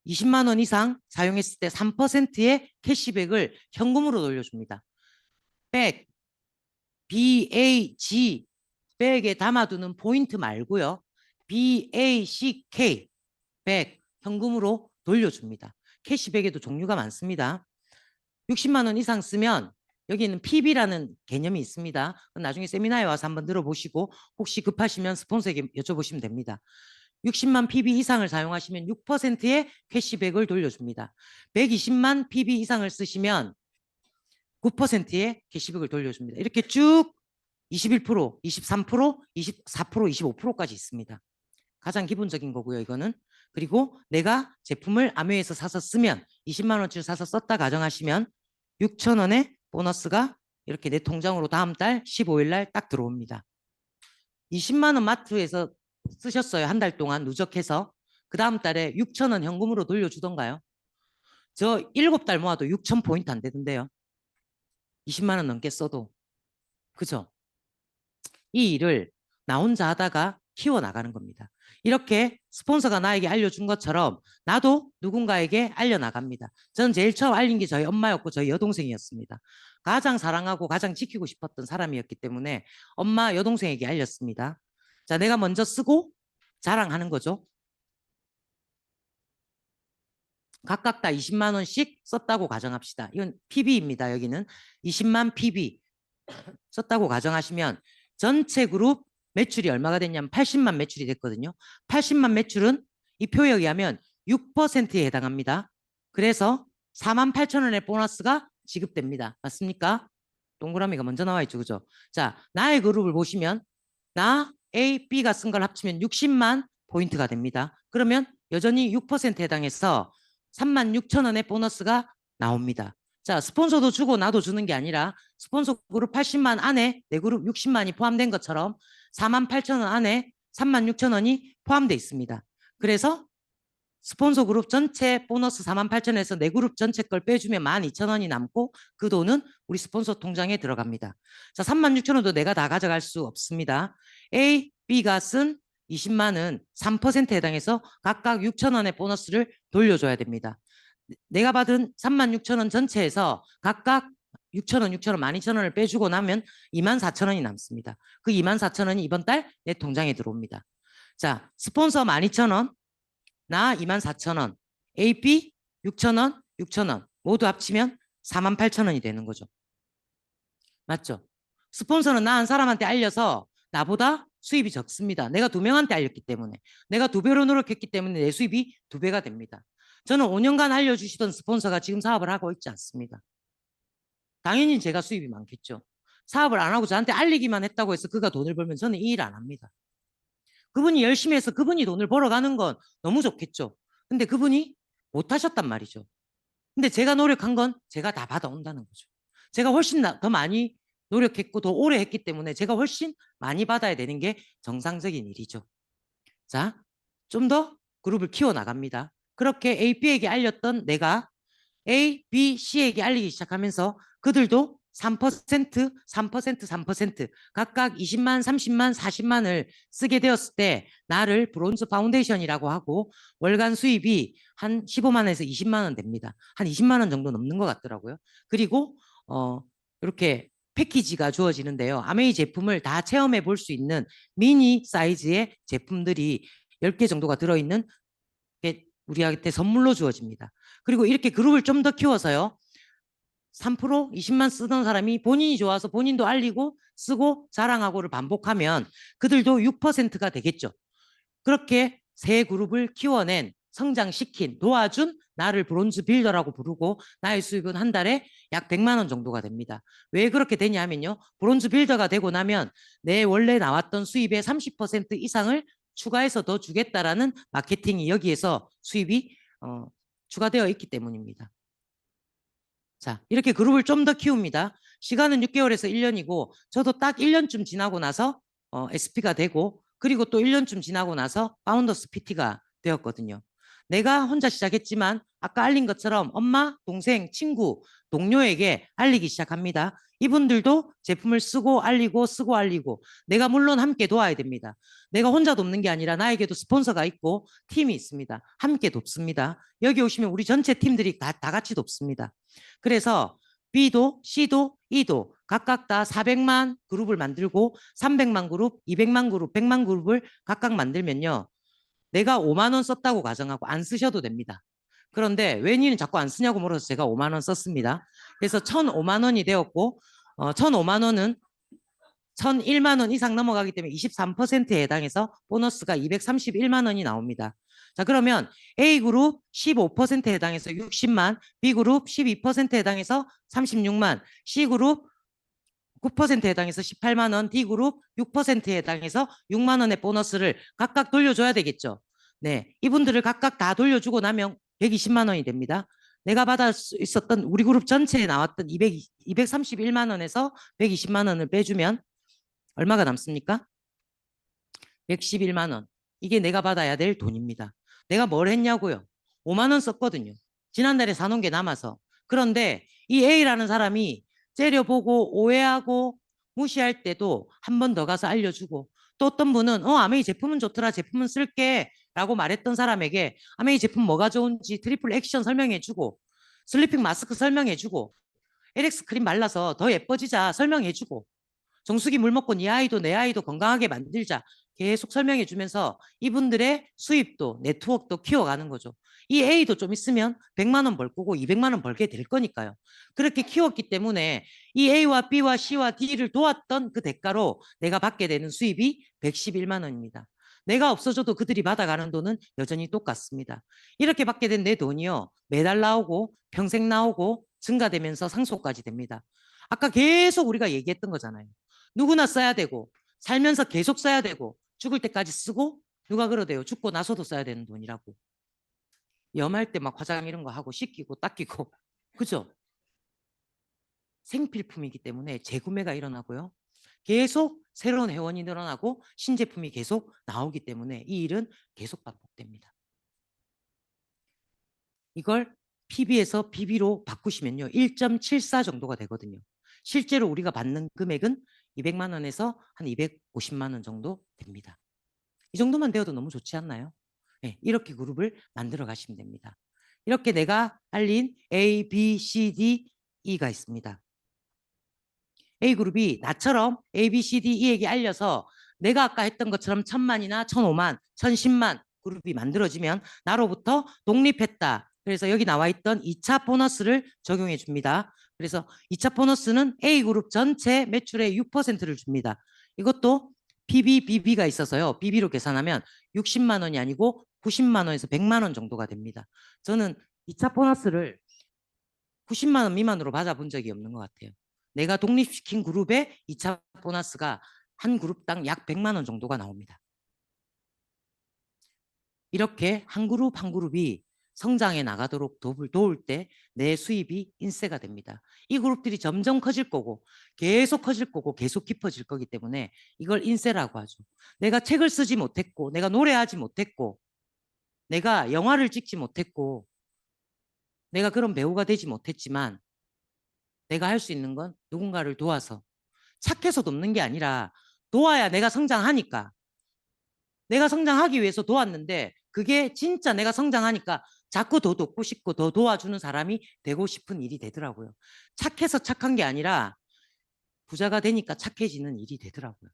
20만 원 이상 사용했을 때 3%의 캐시백을 현금으로 돌려줍니다. 백, BAG, 백에 담아두는 포인트 말고요. BACK, 백, 현금으로 돌려줍니다. 캐시백에도 종류가 많습니다. 60만 원 이상 쓰면 여기는 PB라는 개념이 있습니다. 나중에 세미나에 와서 한번 들어보시고 혹시 급하시면 스폰서에게 여쭤보시면 됩니다. 60만 PB 이상을 사용하시면 6%의 캐시백을 돌려줍니다. 120만 PB 이상을 쓰시면 9%의 캐시백을 돌려줍니다. 이렇게 쭉 21%, 23%, 24%, 25%까지 있습니다. 가장 기본적인 거고요, 이거는. 그리고 내가 제품을 아메에서 사서 쓰면 20만 원치를 사서 썼다 가정하시면 6천 원의 보너스가 이렇게 내 통장으로 다음 달 15일 날 딱 들어옵니다. 20만 원 마트에서 쓰셨어요. 한 달 동안 누적해서. 그 다음 달에 6천 원 현금으로 돌려주던가요? 저 7달 모아도 6천 포인트 안 되던데요. 20만 원 넘게 써도. 그죠? 이 일을 나 혼자 하다가 키워나가는 겁니다. 이렇게 스폰서가 나에게 알려준 것처럼 나도 누군가에게 알려나갑니다. 저는 제일 처음 알린 게 저희 엄마였고 저희 여동생이었습니다. 가장 사랑하고 가장 지키고 싶었던 사람이었기 때문에 엄마 여동생에게 알렸습니다. 자, 내가 먼저 쓰고 자랑하는 거죠. 각각 다 20만 원씩 썼다고 가정합시다. 이건 PB입니다. 여기는 20만 PB 썼다고 가정하시면 전체 그룹 매출이 얼마가 됐냐면 80만 매출이 됐거든요. 80만 매출은 이 표에 의하면 6%에 해당합니다. 그래서 4만 8천 원의 보너스가 지급됩니다. 맞습니까? 동그라미가 먼저 나와 있죠. 그죠? 자, 나의 그룹을 보시면 나 A, B가 쓴 걸 합치면 60만 포인트가 됩니다. 그러면 여전히 6%에 해당해서 3만 6천 원의 보너스가 나옵니다. 자, 스폰서도 주고 나도 주는 게 아니라 스폰서 그룹 80만 안에 내 그룹 60만이 포함된 것처럼 4만 8천 원 안에 3만 6천 원이 포함되어 있습니다. 그래서 스폰서 그룹 전체 보너스 4만 8천 원에서 내 그룹 전체 걸 빼주면 12,000원이 남고 그 돈은 우리 스폰서 통장에 들어갑니다. 자, 3만 6천 원도 내가 다 가져갈 수 없습니다. A, B가 쓴 20만은 3%에 해당해서 각각 6천 원의 보너스를 돌려줘야 됩니다. 내가 받은 3만 6천 원 전체에서 각각 6천 원, 6천 원, 12,000원을 빼주고 나면 2만 4천 원이 남습니다. 그 2만 4천 원이 이번 달 내 통장에 들어옵니다. 자, 스폰서 12,000원, 나 2만 4천 원, AP 6천 원, 6천 원 모두 합치면 4만 8천 원이 되는 거죠. 맞죠? 스폰서는 나 한 사람한테 알려서 나보다 수입이 적습니다. 내가 2명한테 알렸기 때문에. 내가 2배로 노력했기 때문에 내 수입이 2배가 됩니다. 저는 5년간 알려주시던 스폰서가 지금 사업을 하고 있지 않습니다. 당연히 제가 수입이 많겠죠. 사업을 안 하고 저한테 알리기만 했다고 해서 그가 돈을 벌면 저는 이 일 안 합니다. 그분이 열심히 해서 그분이 돈을 벌어가는 건 너무 좋겠죠. 근데 그분이 못 하셨단 말이죠. 근데 제가 노력한 건 제가 다 받아온다는 거죠. 제가 훨씬 더 많이 노력했고 더 오래 했기 때문에 제가 훨씬 많이 받아야 되는 게 정상적인 일이죠. 자, 좀 더 그룹을 키워나갑니다. 그렇게 A, B에게 알렸던 내가 A, B, C에게 알리기 시작하면서 그들도 3%, 3%, 3% 각각 20만, 30만, 40만을 쓰게 되었을 때 나를 브론즈 파운데이션이라고 하고 월간 수입이 한 15만 원에서 20만 원 됩니다. 한 20만 원 정도 넘는 것 같더라고요. 그리고 이렇게 패키지가 주어지는데요. 아메이 제품을 다 체험해 볼 수 있는 미니 사이즈의 제품들이 10개 정도가 들어있는 게 우리한테 선물로 주어집니다. 그리고 이렇게 그룹을 좀 더 키워서요. 3%, 20만 쓰던 사람이 본인이 좋아서 본인도 알리고 쓰고 자랑하고를 반복하면 그들도 6%가 되겠죠. 그렇게 세 그룹을 키워낸, 성장시킨, 도와준 나를 브론즈 빌더라고 부르고 나의 수입은 한 달에 약 100만 원 정도가 됩니다. 왜 그렇게 되냐 하면요. 브론즈 빌더가 되고 나면 내 원래 나왔던 수입의 30% 이상을 추가해서 더 주겠다라는 마케팅이 여기에서 수입이 추가되어 있기 때문입니다. 자, 이렇게 그룹을 좀 더 키웁니다. 시간은 6개월에서 1년이고 저도 딱 1년쯤 지나고 나서 SP가 되고 그리고 또 1년쯤 지나고 나서 파운더스 PT가 되었거든요. 내가 혼자 시작했지만 아까 알린 것처럼 엄마, 동생, 친구, 동료에게 알리기 시작합니다. 이분들도 제품을 쓰고 알리고 쓰고 알리고 내가 물론 함께 도와야 됩니다. 내가 혼자 돕는 게 아니라 나에게도 스폰서가 있고 팀이 있습니다. 함께 돕습니다. 여기 오시면 우리 전체 팀들이 다 같이 돕습니다. 그래서 B도 C도 E도 각각 다 400만 그룹을 만들고 300만 그룹, 200만 그룹, 100만 그룹을 각각 만들면요. 내가 5만 원 썼다고 가정하고 안 쓰셔도 됩니다. 그런데 왜 니는 자꾸 안 쓰냐고 물어서 제가 5만 원 썼습니다. 그래서 1,005만 원이 되었고 1,005만 원은 1,001만 원 이상 넘어가기 때문에 23%에 해당해서 보너스가 231만 원이 나옵니다. 자, 그러면 A그룹 15%에 해당해서 60만, B그룹 12%에 해당해서 36만, C그룹 9%에 해당해서 18만 원, D그룹 6%에 해당해서 6만 원의 보너스를 각각 돌려줘야 되겠죠. 네, 이분들을 각각 다 돌려주고 나면 120만 원이 됩니다. 내가 받을 수 있었던 우리 그룹 전체에 나왔던 231만 원에서 120만 원을 빼주면 얼마가 남습니까? 111만 원. 이게 내가 받아야 될 돈입니다. 내가 뭘 했냐고요? 5만 원 썼거든요. 지난달에 사놓은 게 남아서. 그런데 이 A라는 사람이 째려보고 오해하고 무시할 때도 한 번 더 가서 알려주고 또 어떤 분은 아메이 제품은 좋더라. 제품은 쓸게 라고 말했던 사람에게 아메이 제품 뭐가 좋은지 트리플 액션 설명해주고 슬리핑 마스크 설명해주고 LX 크림 발라서 더 예뻐지자 설명해주고 정수기 물 먹고 네 아이도 내 아이도 건강하게 만들자 계속 설명해 주면서 이분들의 수입도 네트워크도 키워가는 거죠. 이 A도 좀 있으면 100만 원 벌 거고 200만 원 벌게 될 거니까요. 그렇게 키웠기 때문에 이 A와 B와 C와 D를 도왔던 그 대가로 내가 받게 되는 수입이 111만 원입니다. 내가 없어져도 그들이 받아가는 돈은 여전히 똑같습니다. 이렇게 받게 된 내 돈이요. 매달 나오고 평생 나오고 증가되면서 상속까지 됩니다. 아까 계속 우리가 얘기했던 거잖아요. 누구나 써야 되고 살면서 계속 써야 되고 죽을 때까지 쓰고 누가 그러대요. 죽고 나서도 써야 되는 돈이라고. 염할 때 막 화장 이런 거 하고 씻기고 닦이고 그죠? 생필품이기 때문에 재구매가 일어나고요. 계속 새로운 회원이 늘어나고 신제품이 계속 나오기 때문에 이 일은 계속 반복됩니다. 이걸 PB에서 BB로 바꾸시면요. 1.74 정도가 되거든요. 실제로 우리가 받는 금액은 200만 원에서 한 250만 원 정도 됩니다. 이 정도만 되어도 너무 좋지 않나요? 네, 이렇게 그룹을 만들어 가시면 됩니다. 이렇게 내가 알린 A, B, C, D, E가 있습니다. A그룹이 나처럼 A, B, C, D, E에게 알려서 내가 아까 했던 것처럼 1,000만이나 1,005만, 1,010만 그룹이 만들어지면 나로부터 독립했다. 그래서 여기 나와 있던 2차 보너스를 적용해 줍니다. 그래서 2차 보너스는 A그룹 전체 매출의 6%를 줍니다. 이것도 PB, BB가 있어서요. BB로 계산하면 60만 원이 아니고 90만 원에서 100만 원 정도가 됩니다. 저는 2차 보너스를 90만 원 미만으로 받아본 적이 없는 것 같아요. 내가 독립시킨 그룹의 2차 보너스가 한 그룹당 약 100만 원 정도가 나옵니다. 이렇게 한 그룹 한 그룹이 성장해 나가도록 도울 때 내 수입이 인세가 됩니다. 이 그룹들이 점점 커질 거고 계속 커질 거고 계속 깊어질 거기 때문에 이걸 인세라고 하죠. 내가 책을 쓰지 못했고 내가 노래하지 못했고 내가 영화를 찍지 못했고 내가 그런 배우가 되지 못했지만 내가 할 수 있는 건 누군가를 도와서 착해서 돕는 게 아니라 도와야 내가 성장하니까 내가 성장하기 위해서 도왔는데 그게 진짜 내가 성장하니까 자꾸 더 돕고 싶고 더 도와주는 사람이 되고 싶은 일이 되더라고요. 착해서 착한 게 아니라 부자가 되니까 착해지는 일이 되더라고요.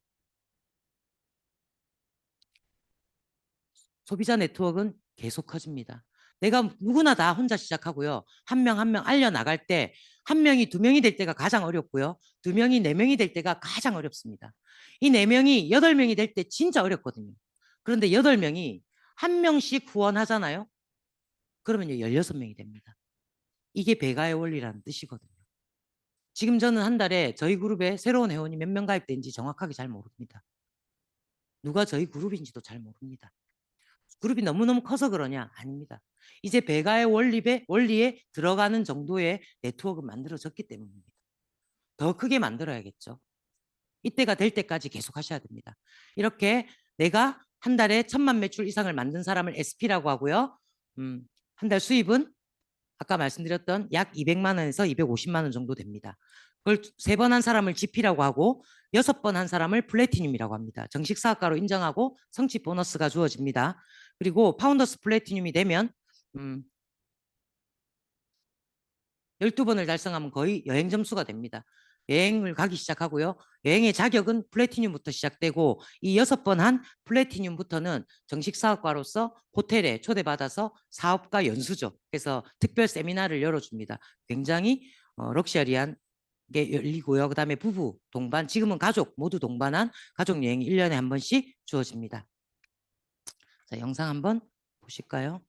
소비자 네트워크는 계속 커집니다. 내가 누구나 다 혼자 시작하고요. 한 명 한 명 알려나갈 때 한 명이 두 명이 될 때가 가장 어렵고요. 두 명이 네 명이 될 때가 가장 어렵습니다. 이 네 명이 여덟 명이 될 때 진짜 어렵거든요. 그런데 여덟 명이 한 명씩 후원하잖아요. 그러면요 16명이 됩니다. 이게 배가의 원리라는 뜻이거든요. 지금 저는 한 달에 저희 그룹에 새로운 회원이 몇 명 가입된지 정확하게 잘 모릅니다. 누가 저희 그룹인지도 잘 모릅니다. 그룹이 너무너무 커서 그러냐? 아닙니다. 이제 배가의 원리에 들어가는 정도의 네트워크가 만들어졌기 때문입니다. 더 크게 만들어야겠죠. 이때가 될 때까지 계속 하셔야 됩니다. 이렇게 내가 한 달에 1000만 매출 이상을 만든 사람을 SP라고 하고요. 한 달 수입은 아까 말씀드렸던 약 200만 원에서 250만 원 정도 됩니다. 그걸 3번 한 사람을 GP라고 하고 6번 한 사람을 플래티늄이라고 합니다. 정식 사업가로 인정하고 성취 보너스가 주어집니다. 그리고 파운더스 플래티늄이 되면 12번을 달성하면 거의 여행 점수가 됩니다. 여행을 가기 시작하고요. 여행의 자격은 플래티늄부터 시작되고 이 6번 한 플래티늄부터는 정식 사업가로서 호텔에 초대받아서 사업가 연수죠. 그래서 특별 세미나를 열어줍니다. 굉장히 럭셔리한 게 열리고요. 그 다음에 부부, 동반, 지금은 가족 모두 동반한 가족 여행이 1년에 한 번씩 주어집니다. 자, 영상 한번 보실까요?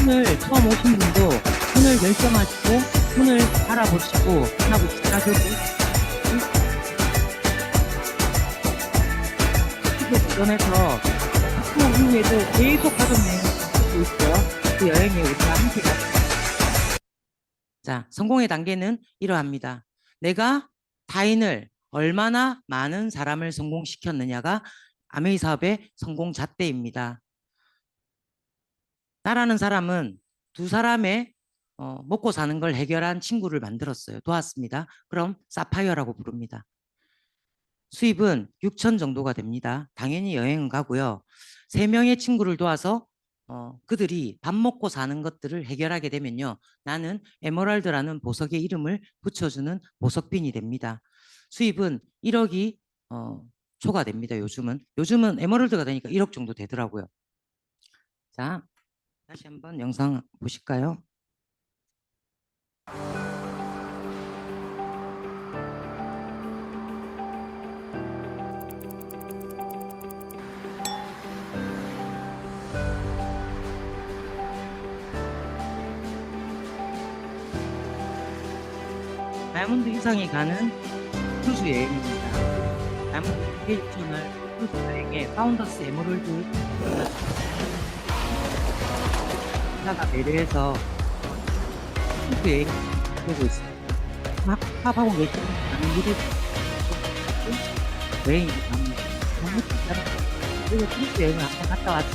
오늘 처음 오신 분도 오늘 결정하시고 오늘 알아보시고 하고 시작하고 도전해서 그 이후에도 계속 가족 여행을 하고 있어요. 그 여행에 우리가 함께 가요. 자, 성공의 단계는 이러합니다. 내가 타인을 얼마나 많은 사람을 성공시켰느냐가 아메이 사업의 성공 잣대입니다. 나라는 사람은 두 사람의 먹고 사는 걸 해결한 친구를 만들었어요. 도왔습니다. 그럼 사파이어라고 부릅니다. 수입은 6천 정도가 됩니다. 당연히 여행은 가고요. 3명의 친구를 도와서 그들이 밥 먹고 사는 것들을 해결하게 되면요. 나는 에메랄드라는 보석의 이름을 붙여주는 보석빈이 됩니다. 수입은 1억이 초과 됩니다. 요즘은 에메랄드가 되니까 1억 정도 되더라고요. 자, 다시 한번 영상 보실까요? 다이아몬드 이상이 가는 크루즈 여행입니다. 다이아몬드 2,000을 크루즈 여행에 파운더스 에메랄드 하나가 배려해서 크루즈 여행 되고 있습니다. 합하고 계시는 많은 일을 여행이 가면 너무 괜찮아요. 그리고 크루즈 여행을 한번 갔다 왔어요.